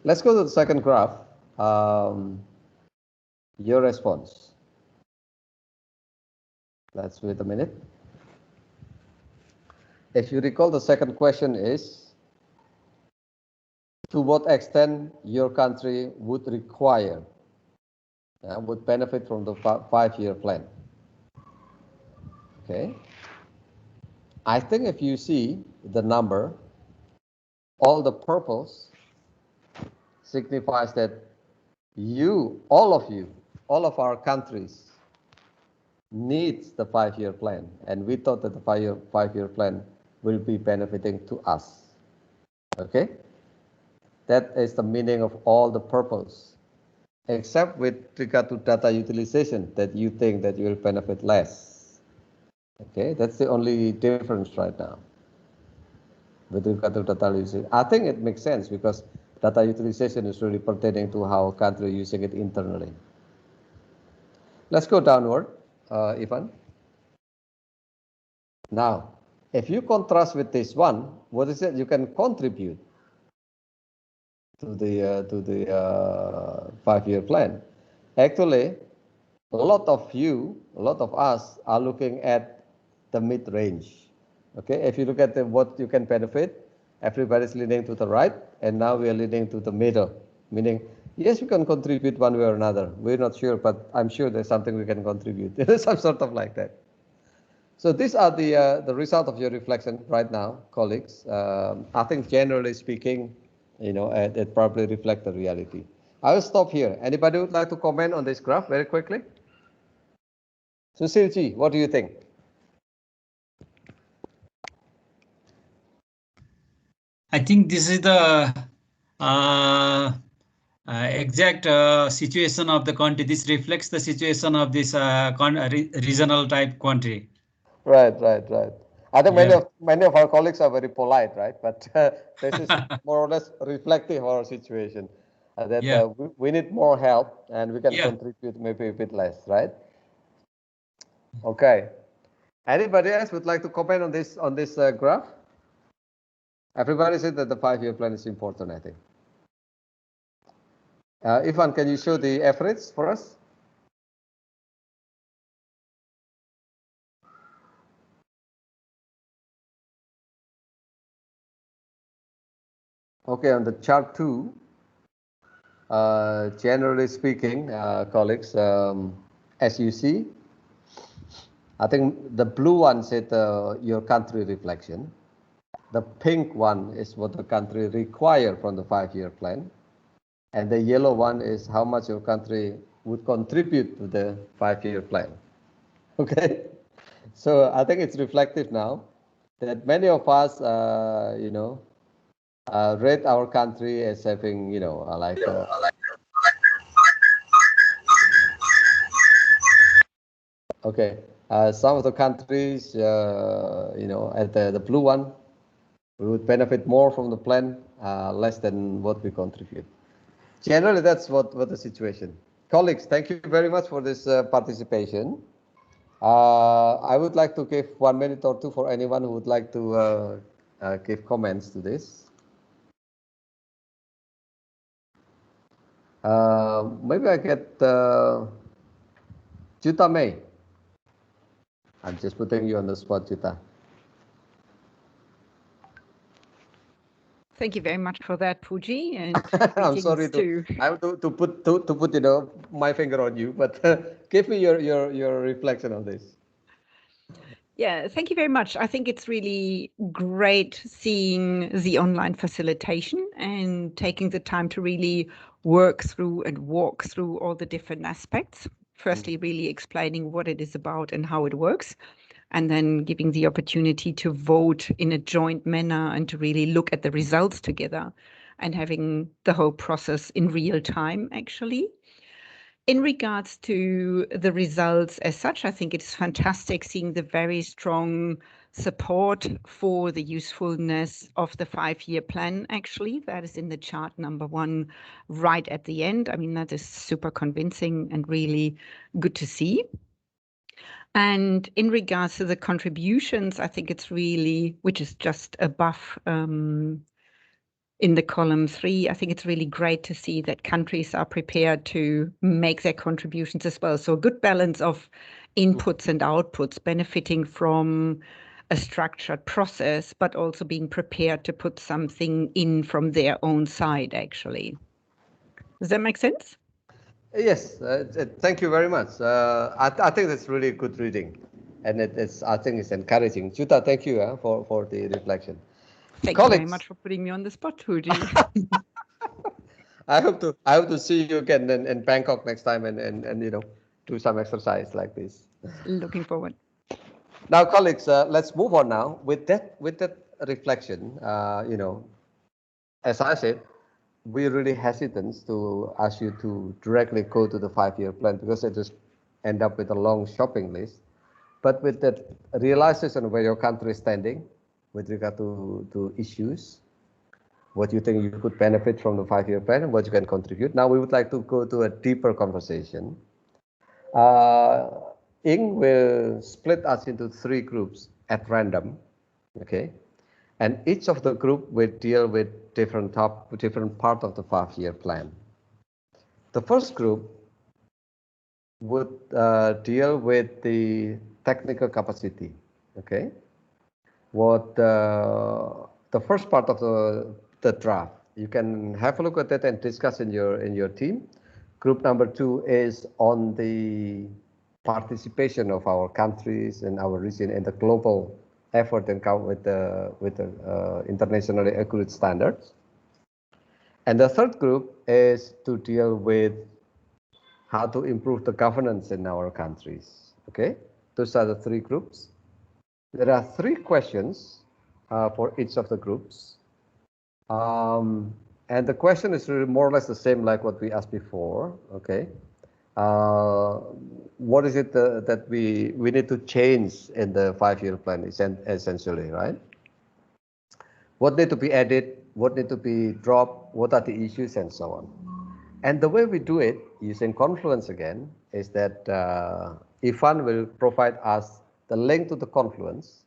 Let's go to the second graph. Your response. Let's wait a minute. If you recall, the second question is, to what extent your country would require, would benefit from the 5-year plan? Okay. I think if you see the number, all the purples signifies that all of our countries needs the 5-year plan, and we thought that the 5-year plan will be benefiting to us. Okay, that is the meaning of all the purpose, except with regard to data utilization, that you think that you will benefit less. Okay, that's the only difference right now with regard to data utilization. I think it makes sense because data utilization is really pertaining to how a country using it internally. Let's go downward, Ivan. Now, if you contrast with this one, what is it you can contribute to the 5-year plan? Actually, a lot of us are looking at the mid-range. Okay, if you look at what you can benefit, everybody's leaning to the right, and now we are leaning to the middle, meaning, yes, we can contribute one way or another. We're not sure, but I'm sure there's something we can contribute. Some sort of like that. So these are the result of your reflection right now, colleagues. I think generally speaking, it probably reflects the reality. I will stop here. Anybody would like to comment on this graph very quickly? Susilji, what do you think? I think this is the exact situation of the country. This reflects the situation of this regional type country. Right. I think many of our colleagues are very polite, right? But this is more or less reflective of our situation. We need more help, and we can contribute maybe a bit less, right? Okay. Anybody else would like to comment on this graph? Everybody said that the 5-year plan is important, I think. Ivan, can you show the average for us? Okay, on the chart 2, generally speaking, colleagues, as you see, I think the blue one is your country reflection. The pink one is what the country require from the 5-year plan. And the yellow one is how much your country would contribute to the 5-year plan. Okay, so I think it's reflective now that many of us, rate our country as having, okay, some of the countries, at the blue one, we would benefit more from the plan, less than what we contribute. Generally, that's what the situation. Colleagues, thank you very much for this participation. I would like to give 1 minute or two for anyone who would like to give comments to this. Maybe I get Juta May. I'm just putting you on the spot, Juta. Thank you very much for that, Puji. And I'm sorry I have to put my finger on you, but give me your reflection on this. Yeah, thank you very much. I think it's really great seeing the online facilitation and taking the time to really work through and walk through all the different aspects. Firstly, really explaining what it is about and how it works, and then giving the opportunity to vote in a joint manner and to really look at the results together and having the whole process in real time, actually. In regards to the results as such, I think it's fantastic seeing the very strong support for the usefulness of the 5-year plan, actually. That is in the chart number 1 right at the end. I mean, that is super convincing and really good to see. And in regards to the contributions, I think it's really, which is just above in the column 3, I think it's really great to see that countries are prepared to make their contributions as well. So a good balance of inputs and outputs, benefiting from a structured process, but also being prepared to put something in from their own side, actually. Does that make sense? Yes, thank you very much. I think that's really good reading, and I think it's encouraging. Juta, thank you for the reflection. Thank you very much for putting me on the spot, Puji. I hope to see you again in Bangkok next time and do some exercise like this. Looking forward. Now, colleagues, let's move on now with that reflection. As I said, we're really hesitant to ask you to directly go to the 5-year plan because it just end up with a long shopping list. But with that realization of where your country is standing with regard to issues, what you think you could benefit from the 5-year plan and what you can contribute. Now we would like to go to a deeper conversation. Ing will split us into 3 groups at random, okay? And each of the group will deal with different part of the 5-year plan. The first group would deal with the technical capacity, okay? What the first part of the draft, you can have a look at it and discuss in your team. Group number 2 is on the participation of our countries and our region in the global effort and come with the internationally agreed standards. And the third group is to deal with how to improve the governance in our countries. Okay, those are the three groups. There are three questions for each of the groups. And the question is really more or less the same like what we asked before. Okay, what is it that we need to change in the 5-year plan, essentially, right? What need to be added, what need to be dropped, what are the issues, and so on. And the way we do it, using Confluence again, is that Ivan will provide us the link to the Confluence.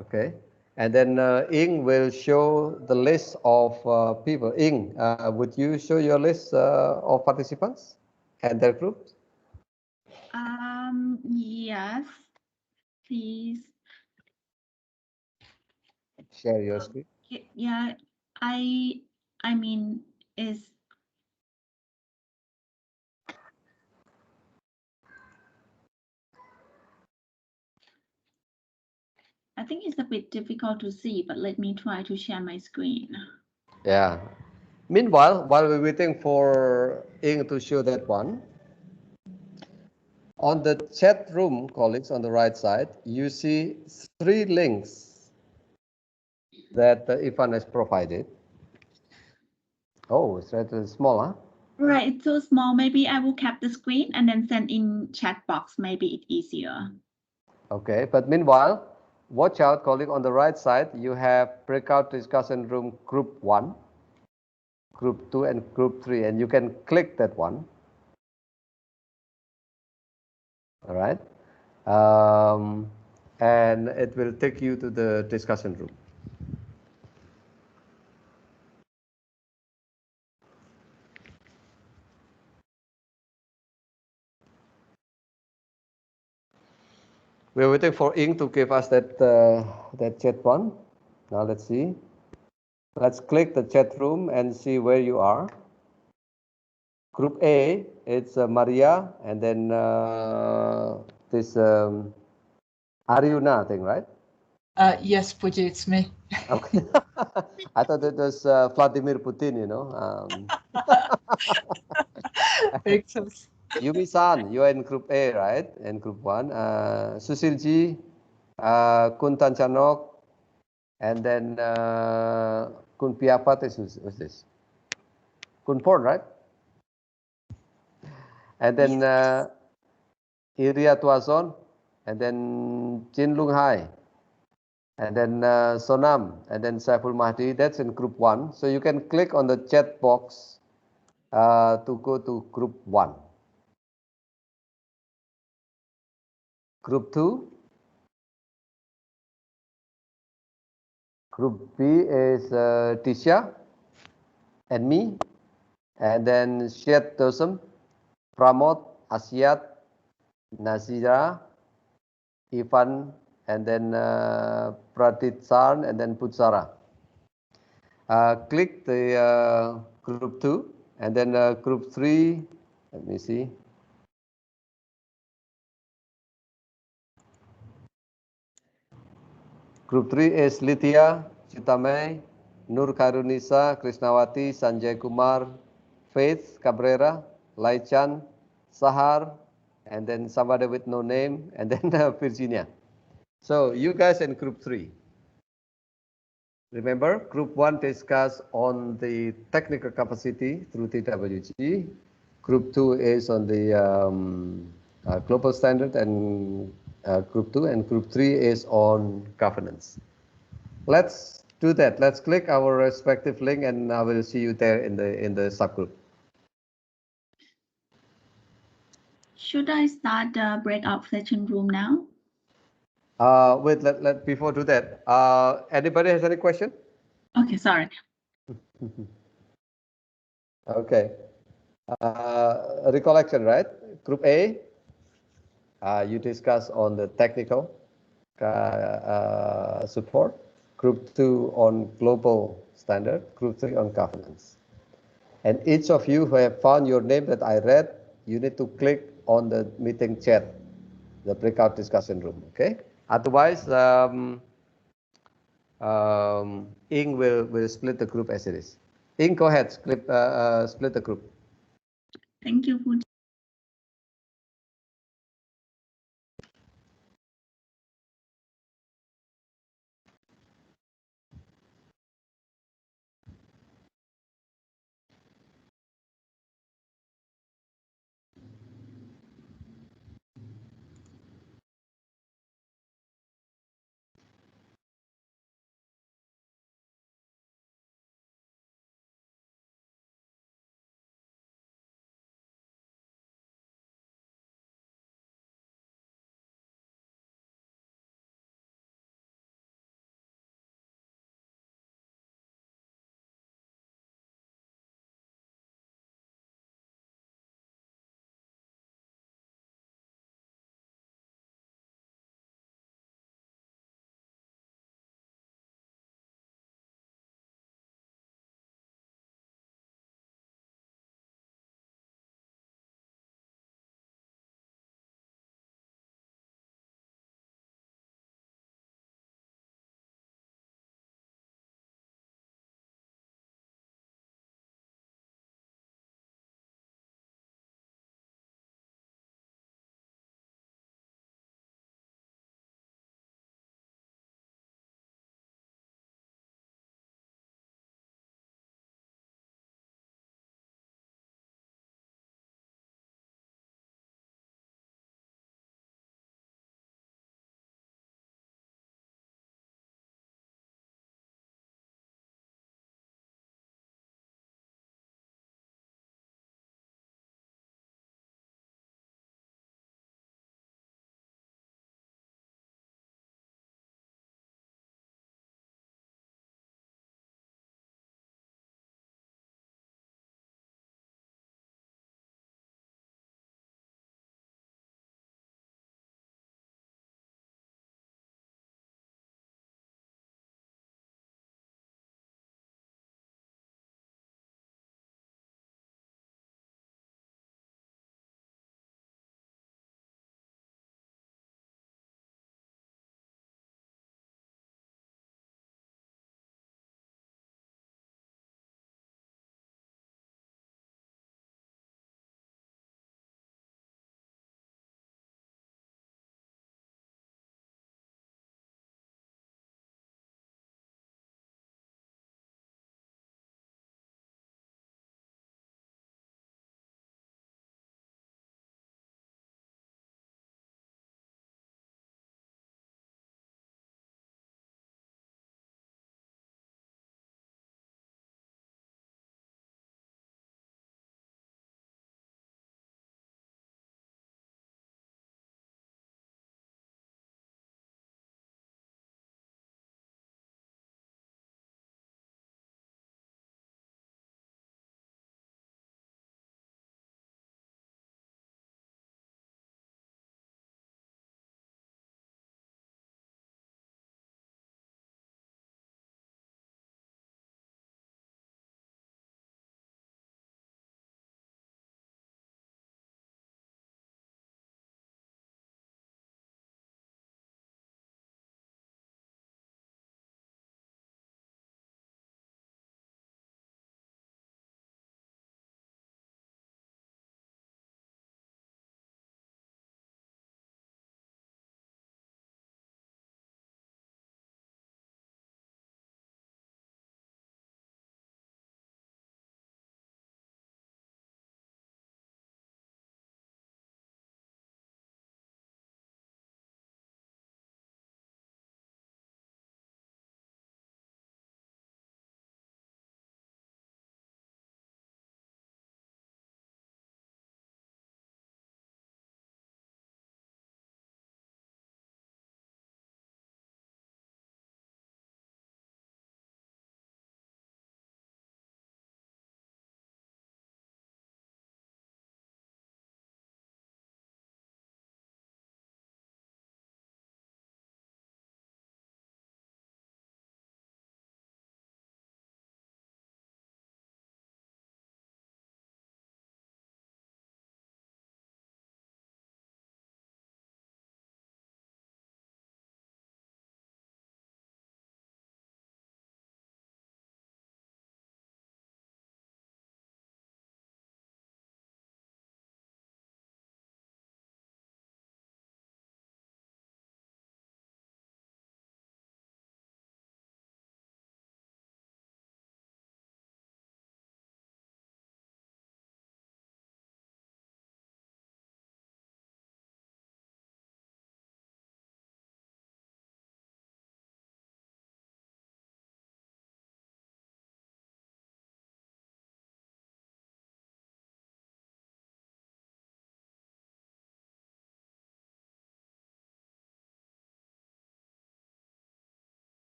Okay, and then Ing will show the list of people. Ing, would you show your list of participants and their groups? Yes, please. Share your screen. Yeah, I mean, I think it's a bit difficult to see, but let me try to share my screen. Yeah. Meanwhile, while we're waiting for Ing to show that one, on the chat room, colleagues, on the right side, you see 3 links that Ivan has provided. Oh, it's rather small, huh? Right, it's so small. Maybe I will cap the screen and then send in chat box. Maybe it's easier. Okay, but meanwhile, watch out, colleague, on the right side, you have breakout discussion room group 1, group 2, and group 3, and you can click that one. All right. And it will take you to the discussion room. We're waiting for Ing to give us that chat one. Now let's see. Let's click the chat room and see where you are. Group A, it's Maria, and then this Ariuna thing, right? Yes, Puji, it's me. Okay. I thought it was Vladimir Putin, you know. Yumi-san, you are in Group A, right? In Group 1. Susilji, Kuntan Chanok, and then Kun Piapat is who's this? Kun Porn, right? And then Iria Tuazon, and then Jin Lung Hai, and then Sonam, and then Saiful Mahdi. That's in Group 1. So you can click on the chat box to go to Group 1. Group 2. Group B is Tisha and me, and then Syed Tosem, Pramod, Asiat, Nazira, Ivan, and then Pradit Sarn, and then Putsara. Click the Group 2, and then Group 3, let me see. Group 3 is Lithia, Chitamay, Nur Karunisa, Krishnawati, Sanjay Kumar, Faith Cabrera, Laichan, Sahar, and then somebody with no name, and then Virginia. So you guys in Group 3. Remember, Group 1 discuss on the technical capacity through TWG. Group 2 is on the global standard, and Group 2, and Group 3 is on governance. Let's do that. Let's click our respective link, and I will see you there in the subgroup. Should I start the breakout session room now? Wait, before do that, anybody has any question? Okay, sorry. Okay. Recollection, right? Group A, you discuss on the technical support. Group 2 on global standard. Group 3 on governance. And each of you who have found your name that I read, you need to click on the meeting chat, the breakout discussion room. Okay. Otherwise, Ing will split the group as it is. Ing, go ahead, split the group. Thank you, Fuji.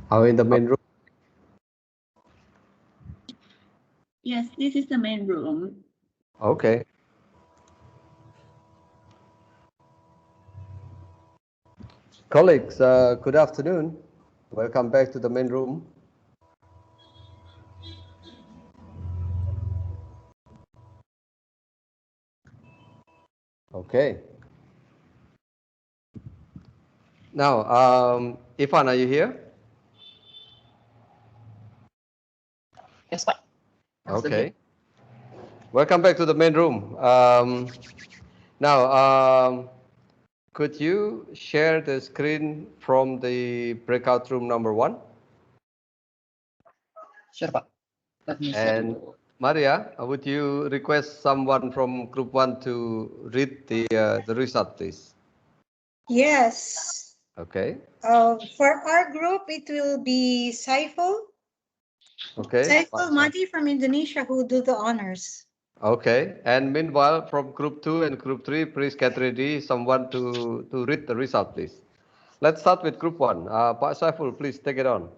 Are we in the main room? Yes, this is the main room. Okay. Colleagues, good afternoon. Welcome back to the main room. Okay. Now, Ivan, are you here? Yes, Pak. Okay. Welcome back to the main room. Could you share the screen from the breakout room number 1? Sure, Pak. Let me share. And Maria, would you request someone from group 1 to read the result, please? Yes. Okay. For our group, it will be Saiful. Okay. Saiful Mati from Indonesia who do the honors. Okay. And meanwhile, from group 2 and group 3, please get ready someone to read the result, please. Let's start with group 1. Pak Saiful, please take it on.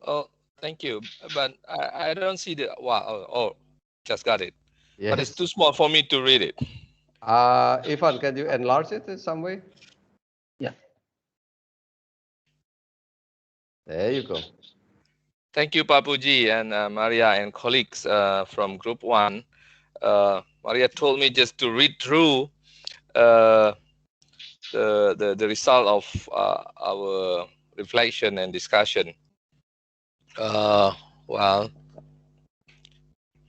Oh, thank you. But I don't see the, wow, oh, just got it. Yes. But it's too small for me to read it. Ivan, can you enlarge it in some way? Yeah. There you go. Thank you, Papuji and Maria and colleagues from group 1. Maria told me just to read through the result of our reflection and discussion. Well,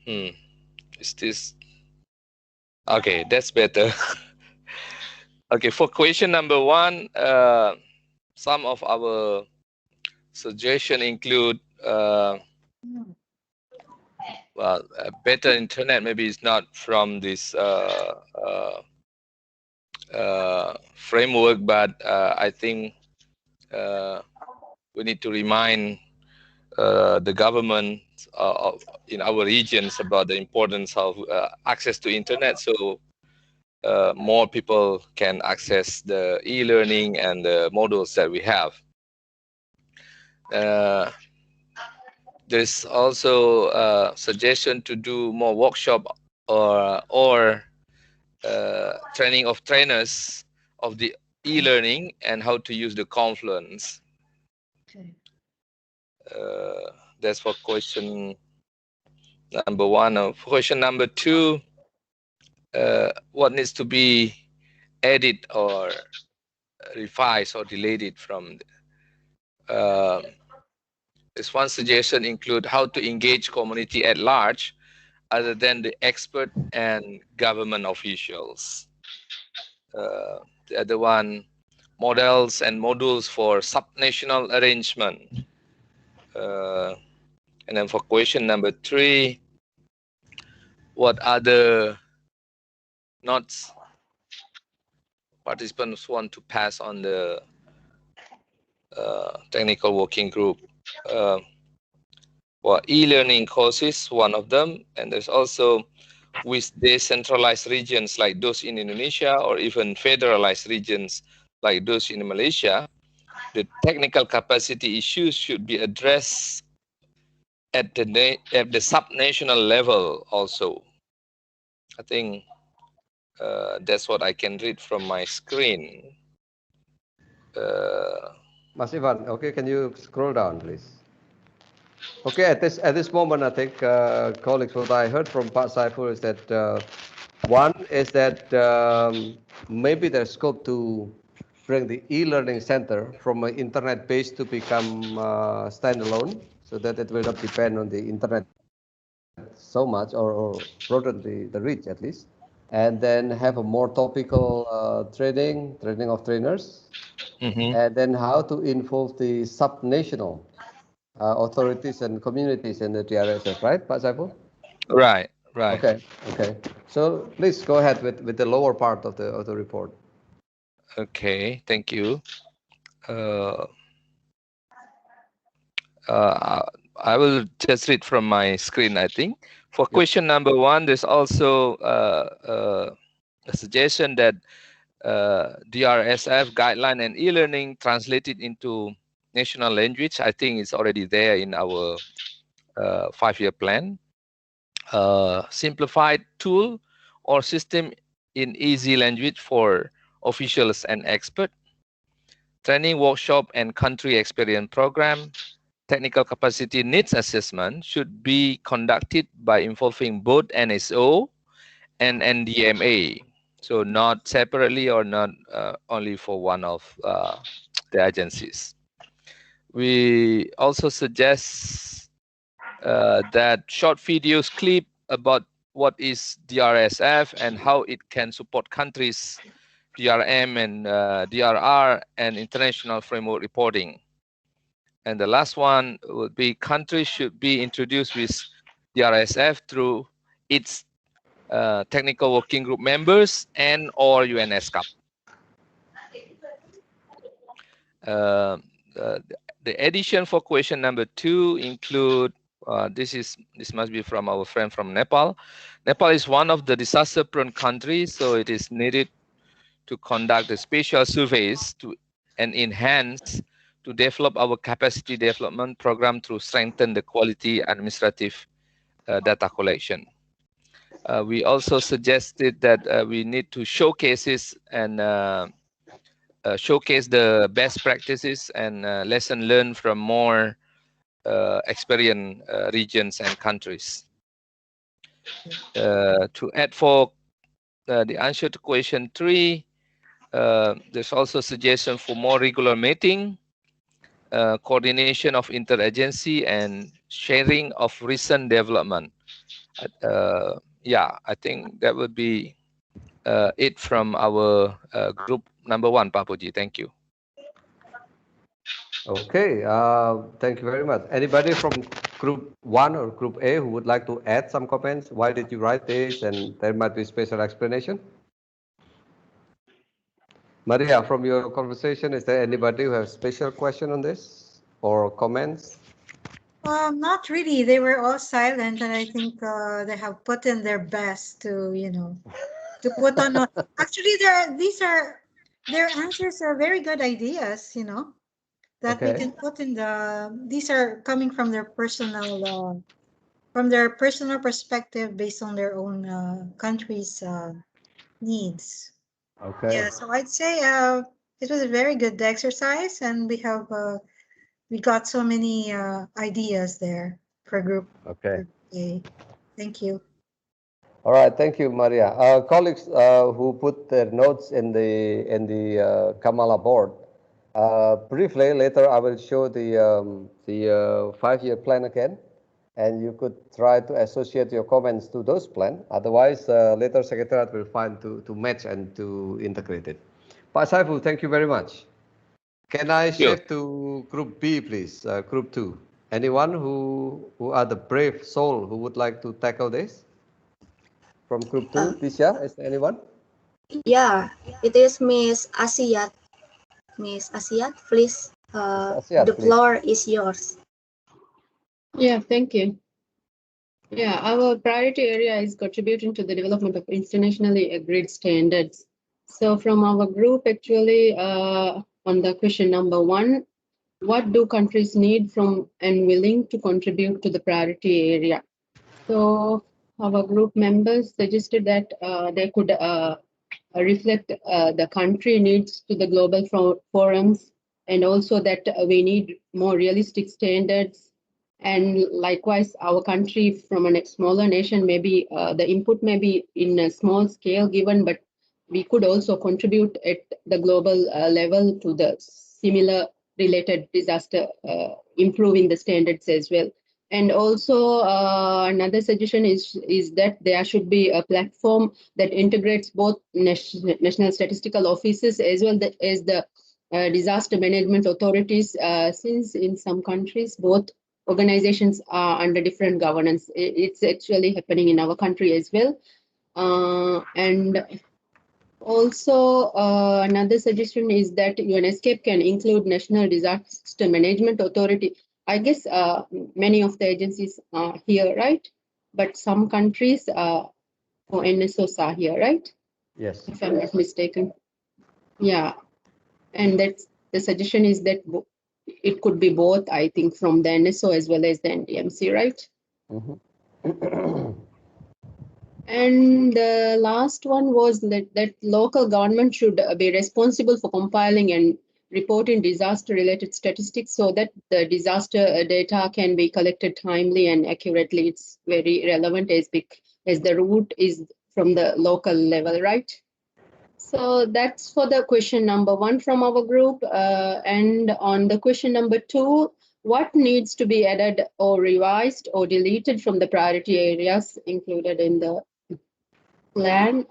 is this okay? That's better. Okay, for question number 1, some of our suggestions include well, better internet. Maybe it's not from this framework, but I think we need to remind the government in our regions about the importance of access to internet, so more people can access the e-learning and the modules that we have. There's also a suggestion to do more workshop or training of trainers of the e-learning and how to use the Confluence. Okay. That's for question number 1. For question number 2, what needs to be added or revised or deleted from this one suggestion include how to engage community at large other than the expert and government officials. The other one, models and modules for subnational arrangement. And then for question number 3, what other notes participants want to pass on the technical working group? Well, e-learning courses, one of them, and there's also with decentralized regions like those in Indonesia or even federalized regions like those in Malaysia, the technical capacity issues should be addressed at the subnational level also. I think that's what I can read from my screen. Mas Ivan, okay, can you scroll down, please? Okay, at this moment, I think, colleagues, what I heard from Pak Saiful is that one is that maybe there's scope to bring the e-learning center from an internet base to become standalone, so that it will not depend on the internet so much, or broaden the reach at least, and then have a more topical training of trainers, and then how to involve the subnational authorities and communities in the TRSF, right, Pak Saiful? Right. Okay. So please go ahead with the lower part of the report. Okay, thank you. I will just read from my screen, I think. For question number 1, there's also a suggestion that DRSF guideline and e-learning translated into national language, I think it's already there in our 5-year plan. Simplified tool or system in easy language for officials and experts. Training workshop and country experience program. Technical capacity needs assessment should be conducted by involving both NSO and NDMA. So not separately or not only for one of the agencies. We also suggest that short videos clip about what is DRSF and how it can support countries, DRM and DRR and international framework reporting. And the last one would be countries should be introduced with DRSF through its technical working group members and or ESCAP. The addition for question number 2 include this must be from our friend from Nepal. Nepal is one of the disaster-prone countries, so it is needed to conduct the spatial surveys and enhance to develop our capacity development program to strengthen the quality administrative data collection. We also suggested that we need to showcase the best practices and lesson learned from more experienced regions and countries. To add for the answer to question 3, there's also suggestion for more regular meeting, coordination of interagency and sharing of recent development. Yeah, I think that would be it from our group number 1, Pak Puji. Thank you. Okay, thank you very much. Anybody from group 1 or group A who would like to add some comments? Why did you write this? And there might be special explanation. Maria, from your conversation, is there anybody who has special question on this or comments? Not really. They were all silent, and I think they have put in their best to, to put on. Actually, their answers are very good ideas, that we can put in these are coming from their personal perspective based on their own country's needs. Okay. Yeah, so I'd say it was a very good exercise, and we got so many ideas there for group. Okay. A. Thank you. All right, thank you, Maria. Colleagues who put their notes in the Kamala board. Briefly, later I will show the 5-year plan again, and you could try to associate your comments to those plans. Otherwise, later Secretariat will find to match and to integrate it. Pak Saiful, thank you very much. Can I shift to Group B, please? Group 2. Anyone who are the brave soul who would like to tackle this? From Group 2, Tisha, is there anyone? Yeah, it is Miss Asiat. Miss Asiat, please. The floor is yours. Yeah, thank you. Yeah, our priority area is contributing to the development of internationally agreed standards. So from our group, actually, on the question number 1, what do countries need from and willing to contribute to the priority area? So our group members suggested that they could reflect the country needs to the global forums, and also that we need more realistic standards. And likewise, our country from a smaller nation, maybe the input may be in a small scale given, but we could also contribute at the global level to the similar related disaster, improving the standards as well. And also another suggestion is that there should be a platform that integrates both national statistical offices as well as the disaster management authorities, since in some countries both organizations are under different governance. It's actually happening in our country as well. And also another suggestion is that ESCAP can include National Disaster Management Authority. I guess many of the agencies are here, right? But some countries or NSOs are here, right? Yes. If I'm not mistaken. Yeah. And that's the suggestion is that it could be both, I think, from the NSO as well as the NDMC, right? And the last one was that local government should be responsible for compiling and reporting disaster-related statistics so that the disaster data can be collected timely and accurately. It's very relevant as the root is from the local level, right? So that's for the question number 1 from our group. And on the question number 2, what needs to be added or revised or deleted from the priority areas included in the plan?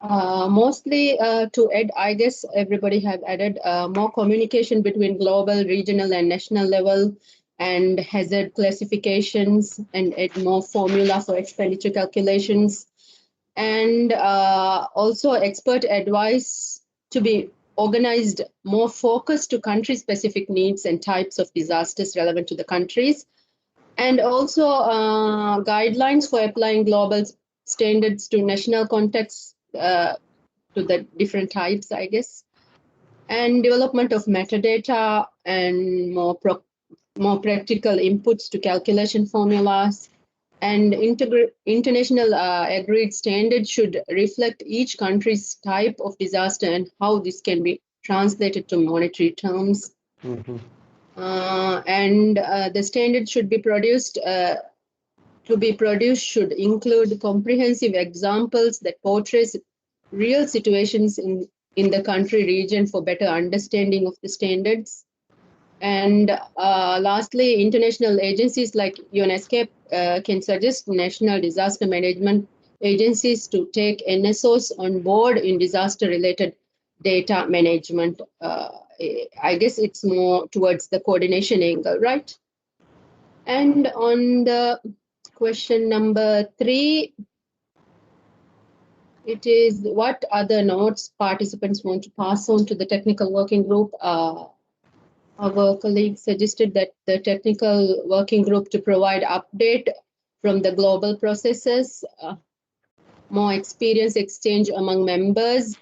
Mostly to add, I guess everybody have added more communication between global, regional, and national level, and hazard classifications, and add more formula for expenditure calculations, and also expert advice to be organized more focused to country-specific needs and types of disasters relevant to the countries, and also guidelines for applying global standards to national contexts to the different types, I guess, and development of metadata and more practical inputs to calculation formulas, and international agreed standards should reflect each country's type of disaster and how this can be translated to monetary terms. And the standard should be produced should include comprehensive examples that portrays real situations in the country region for better understanding of the standards. And lastly, international agencies like ESCAP can suggest national disaster management agencies to take NSOs on board in disaster-related data management. I guess it's more towards the coordination angle, right? And on the question number 3, it is what other notes participants want to pass on to the technical working group. Our colleague suggested that the technical working group to provide update from the global processes, more experience exchange among members,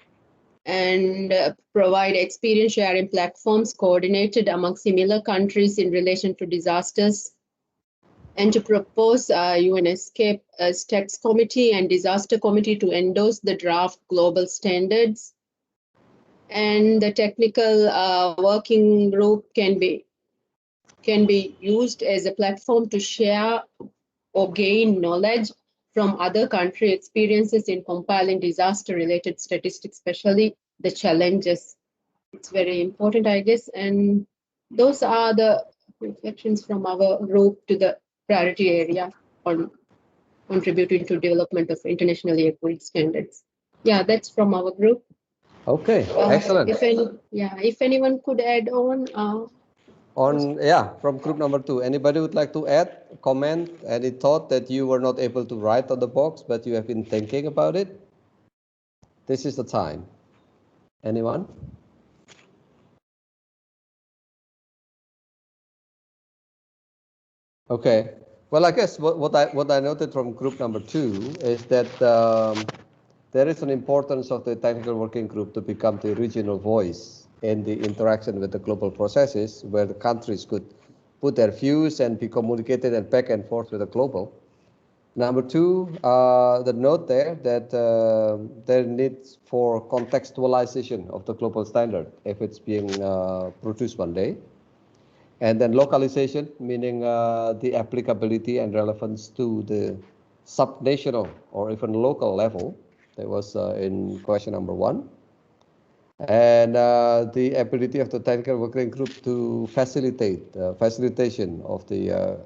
and provide experience sharing platforms coordinated among similar countries in relation to disasters, and to propose UNESCAP Tax Committee and Disaster Committee to endorse the draft global standards. And the technical working group can be used as a platform to share or gain knowledge from other country experiences in compiling disaster-related statistics, especially the challenges. It's very important, I guess. And those are the reflections from our group to the priority area on contributing to development of internationally agreed standards. Yeah, that's from our group. Okay, excellent. If anyone could add on. From group number 2, anybody would like to add, comment, any thought that you were not able to write on the box, but you have been thinking about it? This is the time. Anyone? Okay. Well, I guess what I noted from group number 2 is that there is an importance of the technical working group to become the regional voice in the interaction with the global processes, where the countries could put their views and be communicated and back and forth with the global. Number 2, the note there that there needs for contextualization of the global standard if it's being produced one day. And then localization, meaning the applicability and relevance to the subnational or even local level. That was in question number 1. And the ability of the technical working group to facilitate facilitation of the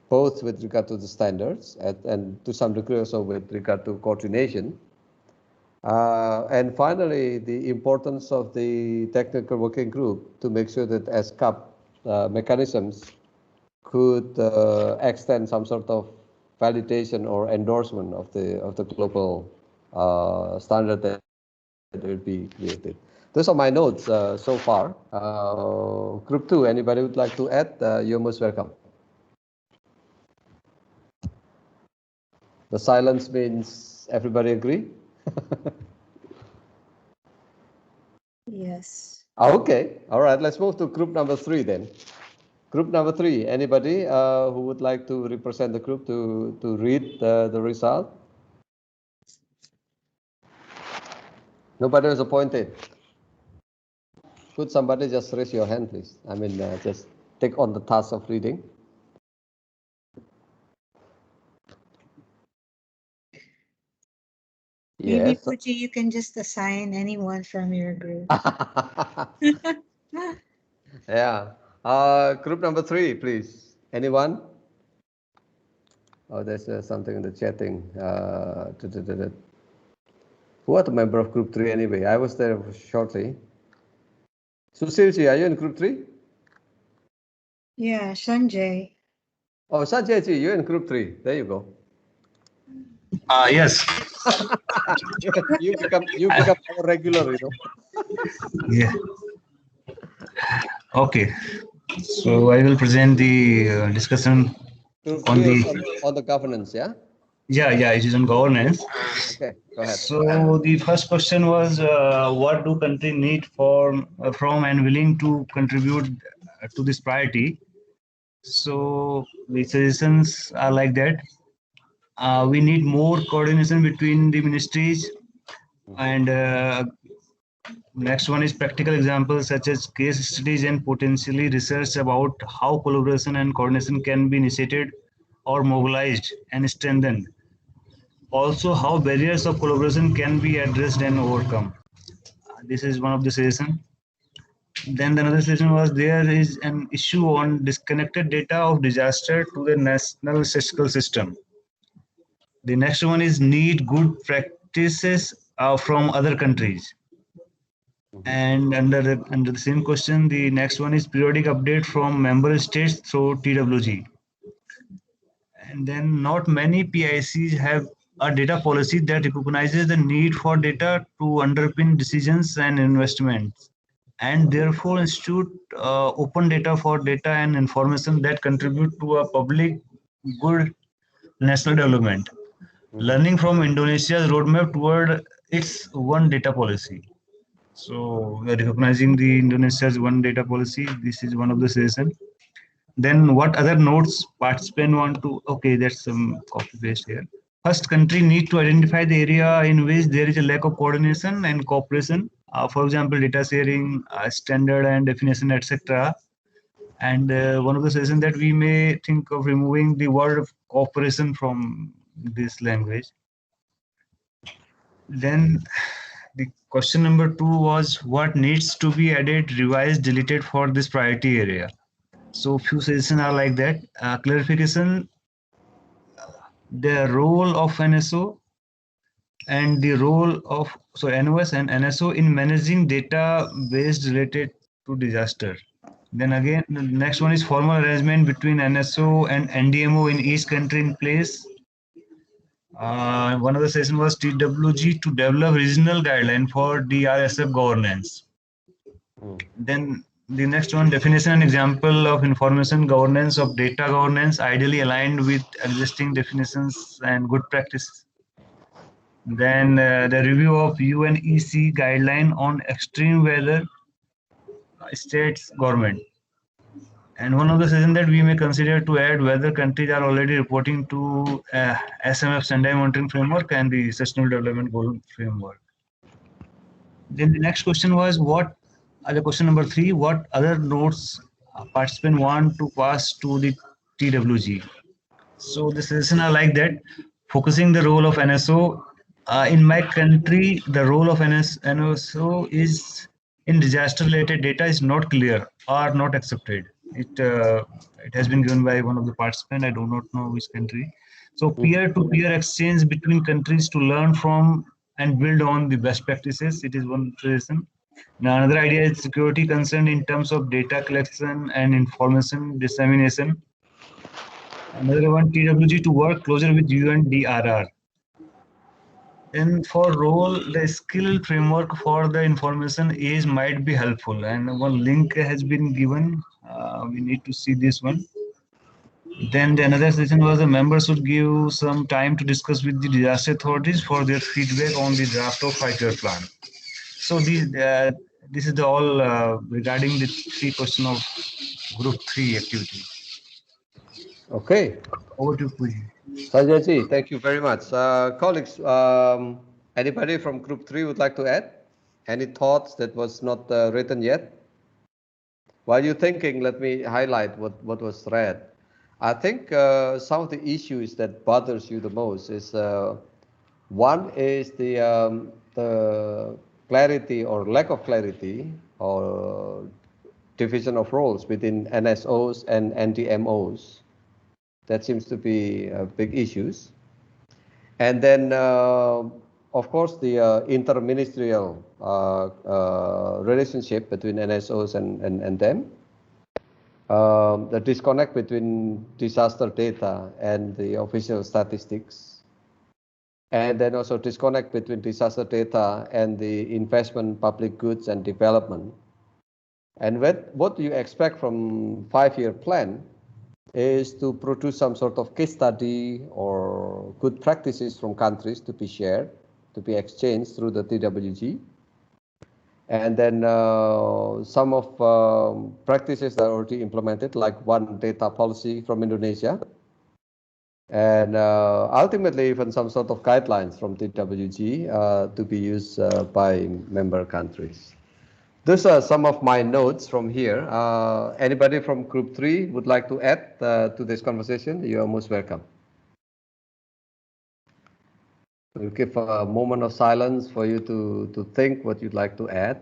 both with regard to the standards and to some degree also with regard to coordination. And finally, the importance of the technical working group to make sure that ESCAP mechanisms could extend some sort of validation or endorsement of the global standard that will be created. Those are my notes so far. Group 2, anybody would like to add? You're most welcome. The silence means everybody agree? Yes. Okay, all right. Let's move to group number 3 then. Group number 3. Anybody who would like to represent the group to read the result? Nobody was appointed. Could somebody just raise your hand, please? I mean, just take on the task of reading. Maybe, Yes. Puji, you can just assign anyone from your group. Yeah. Group number 3, please. Anyone? Oh, there's something in the chatting. Who are the member of group 3 anyway? I was there shortly. Susilji, are you in group 3? Yeah, Sanjay. Oh, Sanjayji, you're in group 3. There you go. Yes. you become our regular, you know. Yeah. Okay. So I will present the discussion on the governance, yeah? Yeah, it is on governance. Okay, go ahead. So the first question was, what do country need from and willing to contribute to this priority? So the suggestions are like that. We need more coordination between the ministries, and next one is practical examples such as case studies and potentially research about how collaboration and coordination can be initiated or mobilized and strengthened. Also, how barriers of collaboration can be addressed and overcome. This is one of the suggestions. Then the another suggestion was there is an issue on disconnected data of disaster to the national statistical system. The next one is need good practices from other countries. And under the same question, the next one is periodic update from member states through TWG. And then not many PICs have a data policy that recognizes the need for data to underpin decisions and investments. And therefore institute open data for data and information that contribute to a public good national development. Learning from Indonesia's roadmap toward its one data policy. So recognizing the Indonesia's one data policy, this is one of the suggestions. Then what other notes participant want to, okay, that's some copy paste here. First, country need to identify the area in which there is a lack of coordination and cooperation. For example, data sharing, standard and definition, etc. And one of the suggestions that we may think of removing the word of cooperation from this language. Then the question number 2 was what needs to be added, revised, deleted for this priority area. So few suggestions are like that. Clarification, the role of NSO and the role of NOS and NSO in managing data based related to disaster. Then again, the next one is formal arrangement between NSO and NDMO in each country in place. One of the session was TWG to develop regional guideline for DRSF governance. Then the next one, definition and example of information governance of data governance, ideally aligned with existing definitions and good practice. Then the review of UNEC guideline on extreme weather states government. And one of the suggestions that we may consider to add whether countries are already reporting to SMF Sendai Monitoring Framework and the Sustainable Development Goal Framework. Then the next question was what, the question number 3, what other notes participant want to pass to the TWG? So the suggestions are like that, focusing the role of NSO. In my country, the role of NSO is in disaster-related data is not clear or not accepted. It has been given by one of the participants. I do not know which country. So peer-to-peer exchange between countries to learn from and build on the best practices. It is one suggestion. Now another idea is security concern in terms of data collection and information dissemination. Another one, TWG to work closer with UNDRR. And for role, the skill framework for the information age might be helpful. And one link has been given. We need to see this one. Then the another session was the members should give some time to discuss with the disaster authorities for their feedback on the draft of 5-year plan. So this is the all regarding the 3 question of group 3 activity. Okay. Over to Puji. Sanjay ji, thank you very much. Colleagues, anybody from group 3 would like to add? Any thoughts that was not written yet? While you're thinking, let me highlight what was read. I think some of the issues that bothers you the most is one is the clarity or lack of clarity or division of roles between NSOs and NDMOs. That seems to be big issues. And then, of course, the interministerial relationship between NSOs and them. The disconnect between disaster data and the official statistics. And then also disconnect between disaster data and the investment, public goods and development. And what do you expect from 5-year plan is to produce some sort of case study or good practices from countries to be shared, to be exchanged through the TWG. And then some of practices that are already implemented, like one data policy from Indonesia. And ultimately, even some sort of guidelines from TWG to be used by member countries. These are some of my notes from here. Anybody from group 3 would like to add to this conversation? You are most welcome. We'll give a moment of silence for you to think what you'd like to add.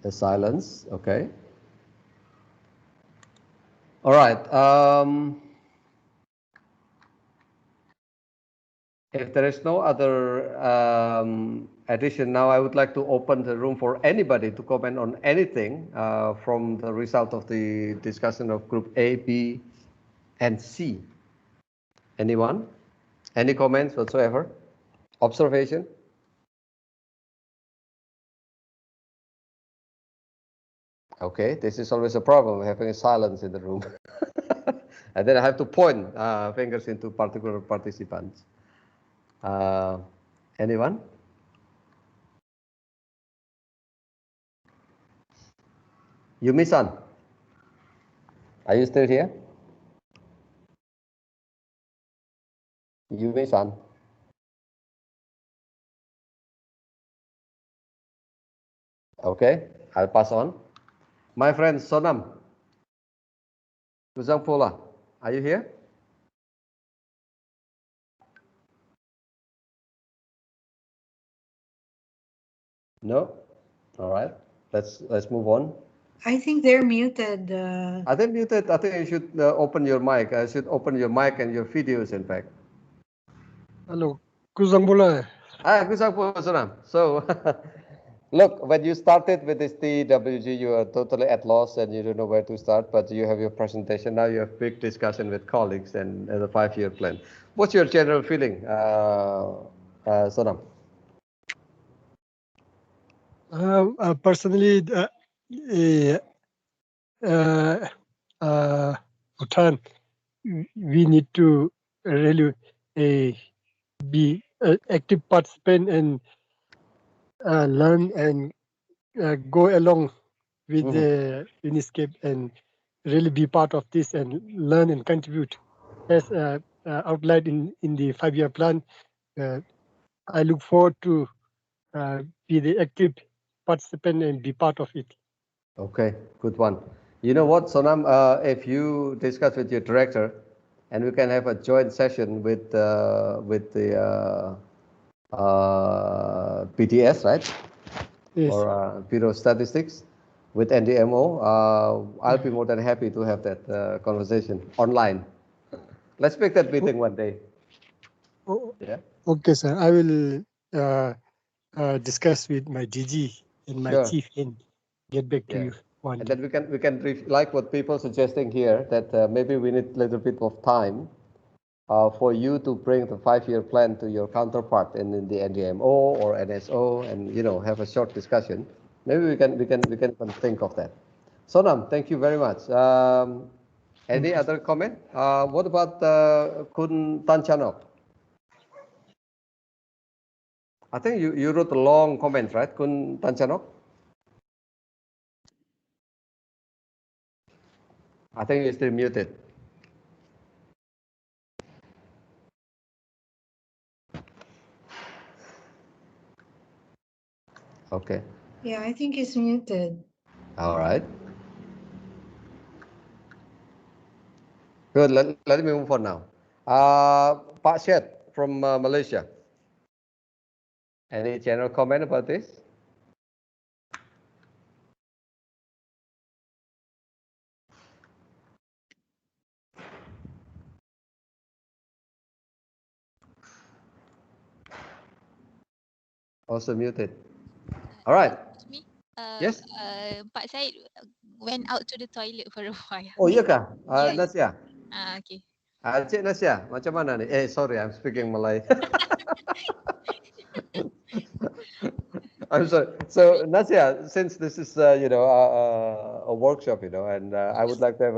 The silence, okay. All right. If there is no other addition now, I would like to open the room for anybody to comment on anything from the result of the discussion of group A, B, and C. Anyone? Any comments whatsoever? Observation? Okay, this is always a problem, having a silence in the room. And then I have to point fingers into particular participants. Anyone? Yumi-san, are you still here? Yumi-san. Okay, I'll pass on. My friend Sonam, Kuzangpola, are you here? No? All right, let's move on. I think they're muted. Are they muted? I think you should open your mic. I should open your mic and your videos, in fact. Hello, Kuzangpola. Kuzangpola, Sonam. So, look, when you started with this TWG, you are totally at loss and you don't know where to start, but you have your presentation. Now you have big discussion with colleagues and the 5-year plan. What's your general feeling, Sonam? Personally, Bhutan, we need to really be active participant and learn and go along with the ESCAP and really be part of this and learn and contribute as outlined in the 5-year plan. I look forward to be the active participant and be part of it. Okay, good one. You know what, Sonam, if you discuss with your director, and we can have a joint session with the BDS, right? Yes. Or Bureau of Statistics with NDMO, I'll be more than happy to have that conversation online. Let's make that meeting one day. Oh, yeah. Okay, sir. I will discuss with my DG and my chief and get back to you one and day. then we can like what people suggesting here that maybe we need a little bit of time for you to bring the 5-year plan to your counterpart in the NDMO or NSO and have a short discussion. Maybe we can even think of that. Sonam, thank you very much. Any other comment? What about Kun Tanchanok? I think you wrote a long comment, right, Kun Tanchanok? I think you're still muted. Okay. Yeah, I think he's muted. All right. Good. Let me move on now. Pak Syed from Malaysia. Any general comment about this? Also muted. All right. Me? Yes. Pak Syed went out to the toilet for a while. Oh iya kah? Yes. Nasya. Okay. Cik Nasya, macam mana nih? Sorry, I'm speaking Malay. I'm sorry. So Nasya, since this is a workshop, and I would like to have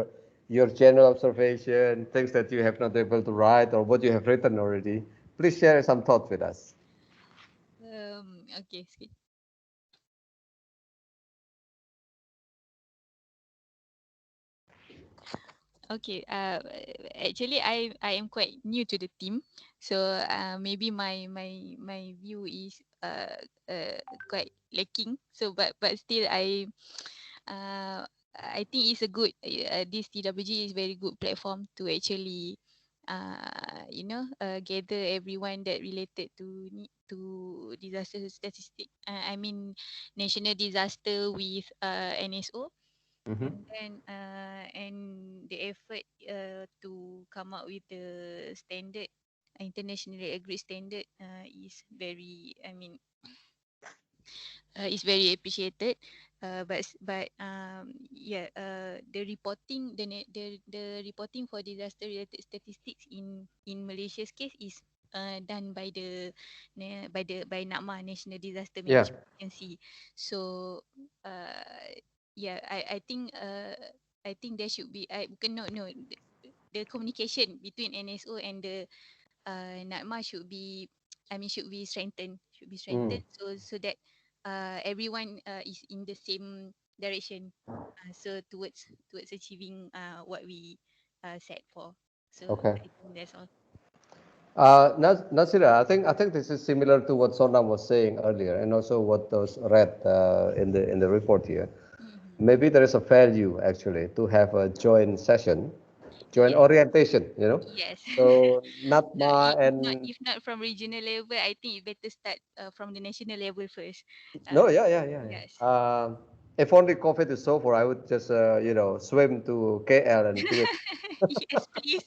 your general observation, things that you have not able to write or what you have written already. Please share some thoughts with us. Okay, sikit. Okay, actually I am quite new to the team, so maybe my view is quite lacking. So but still I think it's a good this TWG is very good platform to actually gather everyone that related to disaster statistic. I mean national disaster with NSO. And then and the effort to come up with the standard, internationally agreed standard, is very, is very appreciated. But yeah, the reporting, the reporting for disaster related statistics in Malaysia's case is done by by NADMA, National Disaster Management Agency. So yeah, I think there should be the communication between NSO and the NADMA should be strengthened, so that everyone is in the same direction, so towards achieving what we set for. So Okay. I think that's all. Nasira, I think this is similar to what Sonam was saying earlier, and also what was read in the report here. Maybe there is a value actually to have a joint session, joint orientation. Yes. So NADMA and if not from regional level, I think it better start from the national level first. no, yeah. Yes. If only COVID is over, I would just swim to KL and do it. Yes, please.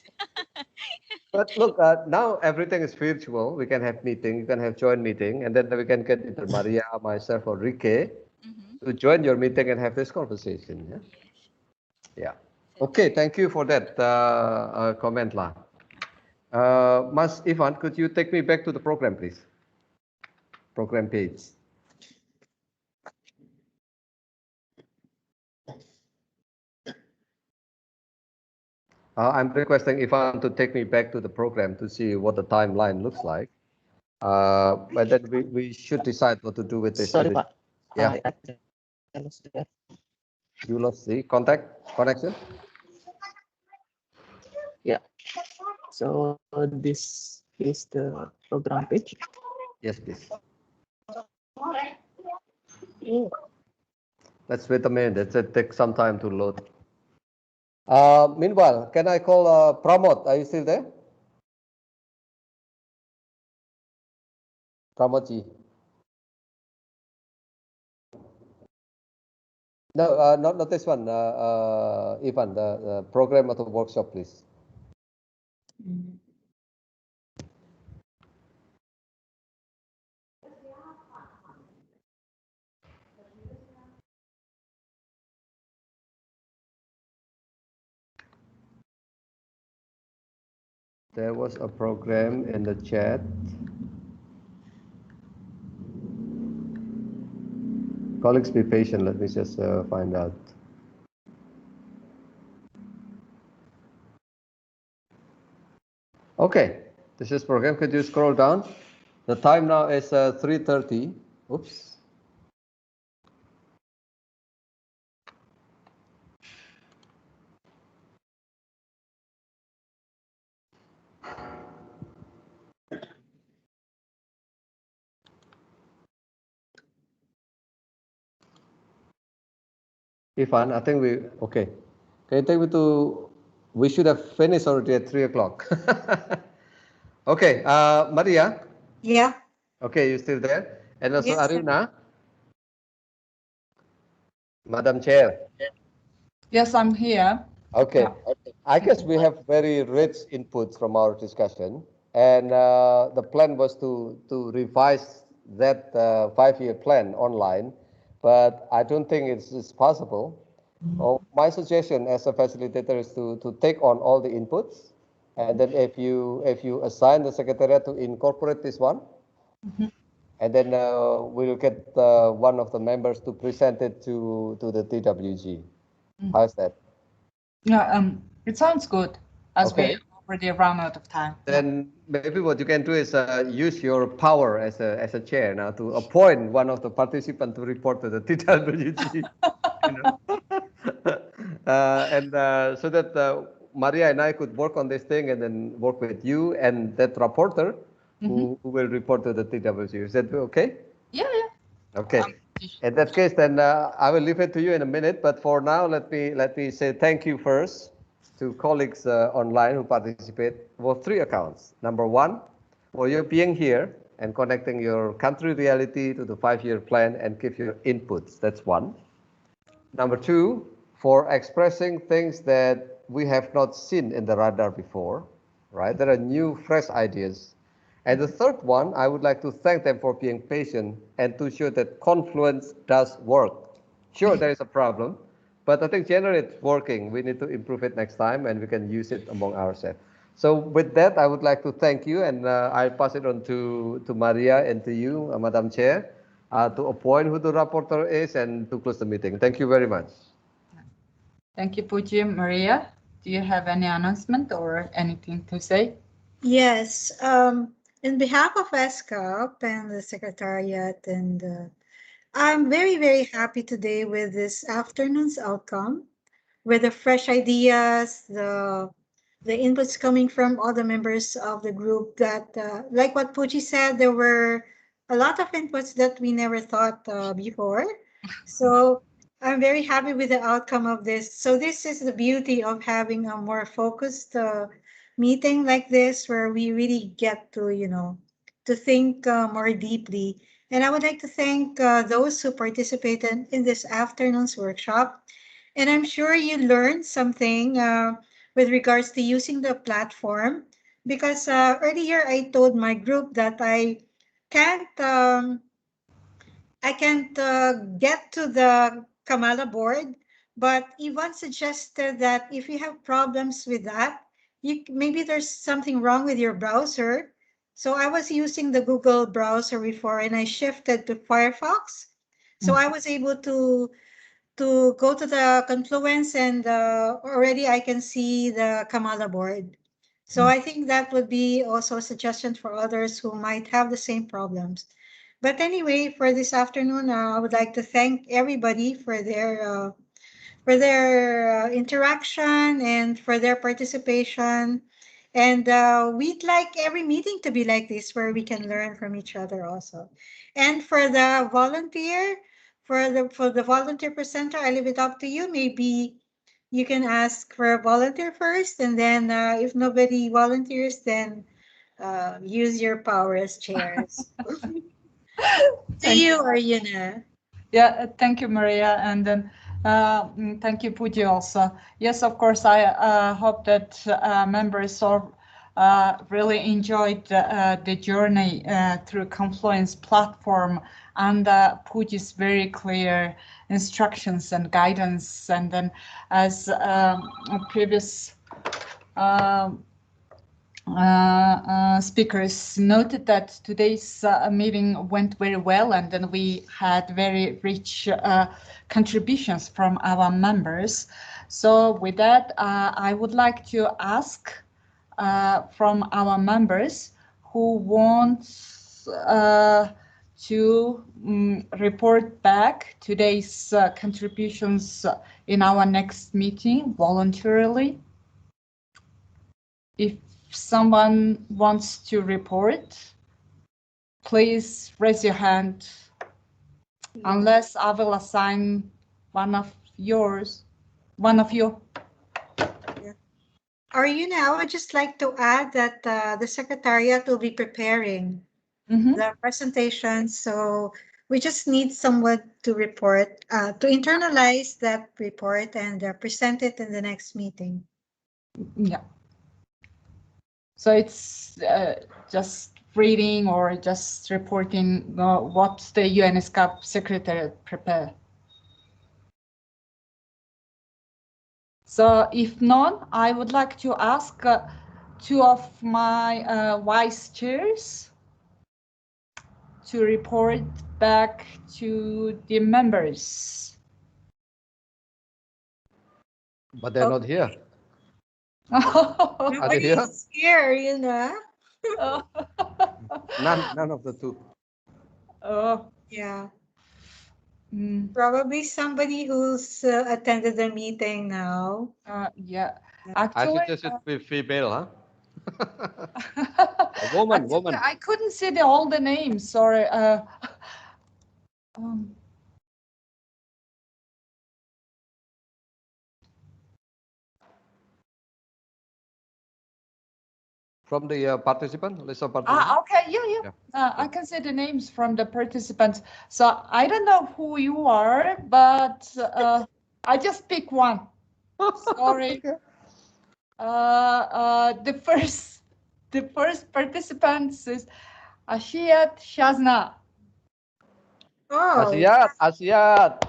But look, now everything is virtual. We can have meeting, you can have joint meeting, and then we can get either Maria, myself, or Rike to join your meeting and have this conversation. Yeah. Yes. Yeah. Okay. Thank you for that comment, lah. Mas Ivan, could you take me back to the program, please? Program page. I'm requesting Ivan to take me back to the program to see what the timeline looks like. But then we should decide what to do with this. Sorry, Pak. Yeah. I lost that. You lost the connection? Yeah. So this is the program page. Yes, please. Let's wait a minute. It takes some time to load. Meanwhile, can I call Pramod? Are you still there? Pramodji. No, not this one. Ivan, the program of the workshop, please. There was a program in the chat. Colleagues, be patient. Let me just find out. Okay, this is program. Could you scroll down? The time now is 3:30. Oops. Ivan, I think okay. Can you take me to, we should have finished already at 3 o'clock. Okay, Maria? Yeah. Okay, you still there? And also Yes, sir. Aruna? Madam Chair? Yes, I'm here. Okay. Yeah. I guess we have very rich input from our discussion, and the plan was to revise that 5-year plan online, but I don't think it's possible. My suggestion as a facilitator is to take on all the inputs, and then if you assign the secretariat to incorporate this one, and then we'll get one of the members to present it to the TWG. How's that? Yeah, it sounds good, as Okay. we already run out of time. Then maybe what you can do is use your power as a chair now to appoint one of the participants to report to the TWG. And so that Maria and I could work on this thing and then work with you and that reporter who will report to the TWG. Is that okay? Yeah, yeah. Okay. In that case, then I will leave it to you in a minute. But for now, let me say thank you first to colleagues online who participate for 3 accounts. Number 1, for you being here and connecting your country reality to the 5-year plan and give your inputs. That's 1. Number 2, for expressing things that we have not seen in the radar before, right? There are new, fresh ideas. And the third one, I would like to thank them for being patient and to show that Confluence does work. Sure, there is a problem, but I think generally it's working. We need to improve it next time and we can use it among ourselves. So with that, I would like to thank you, and I'll pass it on to Maria and to you, Madam Chair, to appoint who the rapporteur is and to close the meeting. Thank you very much. Thank you, Puji. Maria, do you have any announcement or anything to say? Yes. In behalf of ESCAP and the Secretariat, and I'm very, very happy today with this afternoon's outcome, with the fresh ideas, the inputs coming from all the members of the group that, like what Puji said, there were a lot of inputs that we never thought before. So I'm very happy with the outcome of this. So this is the beauty of having a more focused meeting like this, where we really get to, to think more deeply. And I would like to thank those who participated in this afternoon's workshop. And I'm sure you learned something with regards to using the platform, because earlier I told my group that I can't get to the Kamala board, but Yvonne suggested that if you have problems with that, maybe there's something wrong with your browser. So I was using the Google browser before, and I shifted to Firefox. So I was able to go to the Confluence, and already I can see the Kamala board. So I think that would be also a suggestion for others who might have the same problems. But anyway, for this afternoon, I would like to thank everybody for their interaction and for their participation. And we'd like every meeting to be like this, where we can learn from each other also. And for the volunteer, for the volunteer presenter, I leave it up to you. Maybe you can ask for a volunteer first, and then if nobody volunteers, then use your power as chairs. Thank you, Arjuna. Yeah, thank you, Maria, and then thank you, Puji, also. Yes, of course, I hope that members really enjoyed the journey through Confluence platform and Puji's very clear instructions and guidance. And then, as previous speakers noted, that today's meeting went very well, and then we had very rich contributions from our members. So with that, I would like to ask from our members who wants to report back today's contributions in our next meeting voluntarily. If someone wants to report, please raise your hand, unless I will assign one of you. Arjuna, I would just like to add that the Secretariat will be preparing the presentation. So we just need someone to report, to internalize that report and present it in the next meeting. Yeah. So it's just reading or just reporting what the ESCAP Secretariat prepared. So if none, I would like to ask two of my vice chairs to report back to the members. But they're not here. Nobody's here, you know. None of the two. Oh. Yeah. Probably somebody who's attended the meeting now. Yeah. Actually, I suggest it be female, huh? A woman. I couldn't see all the names. Sorry. From the participant, list of participants. Okay, yeah. I can see the names from the participants. So I don't know who you are, but I just pick one. Sorry. The first participant is Ashiat Shazna. Oh, Asiat.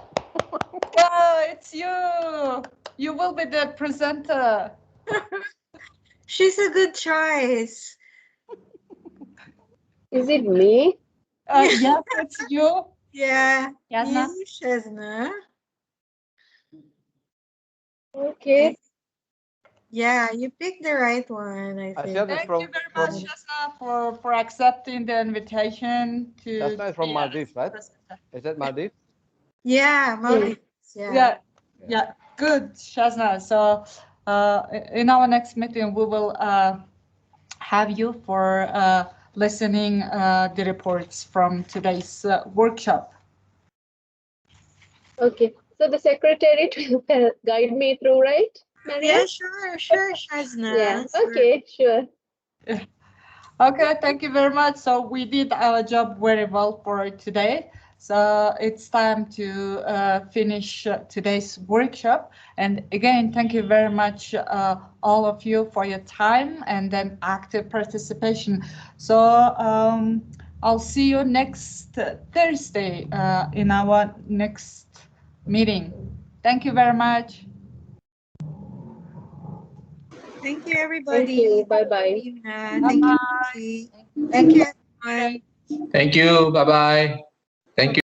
Yeah, it's you. You will be the presenter. She's a good choice. Is it me? Yes, it's you. Yeah, Yasna. you, Shazna. Okay. Yeah, you picked the right one, I think. Thank you very much, Shazna, for accepting the invitation to. Shazna is from Maldives, right? Is that Maldives? Yeah, Maldives. Yeah. Yeah. Good, Shazna. So in our next meeting, we will have you for listening the reports from today's workshop. Okay. So the secretary will guide me through, right? Maria? Yeah, sure, Shazna. Yeah. Okay, sure. Okay, thank you very much. So we did our job very well for today. So it's time to finish today's workshop. And again, thank you very much, all of you, for your time and then active participation. So I'll see you next Thursday in our next meeting. Thank you very much. Thank you, everybody. Thank you. Bye-bye. Thank you. Thank you, everyone. Thank you. Bye-bye. Thank you.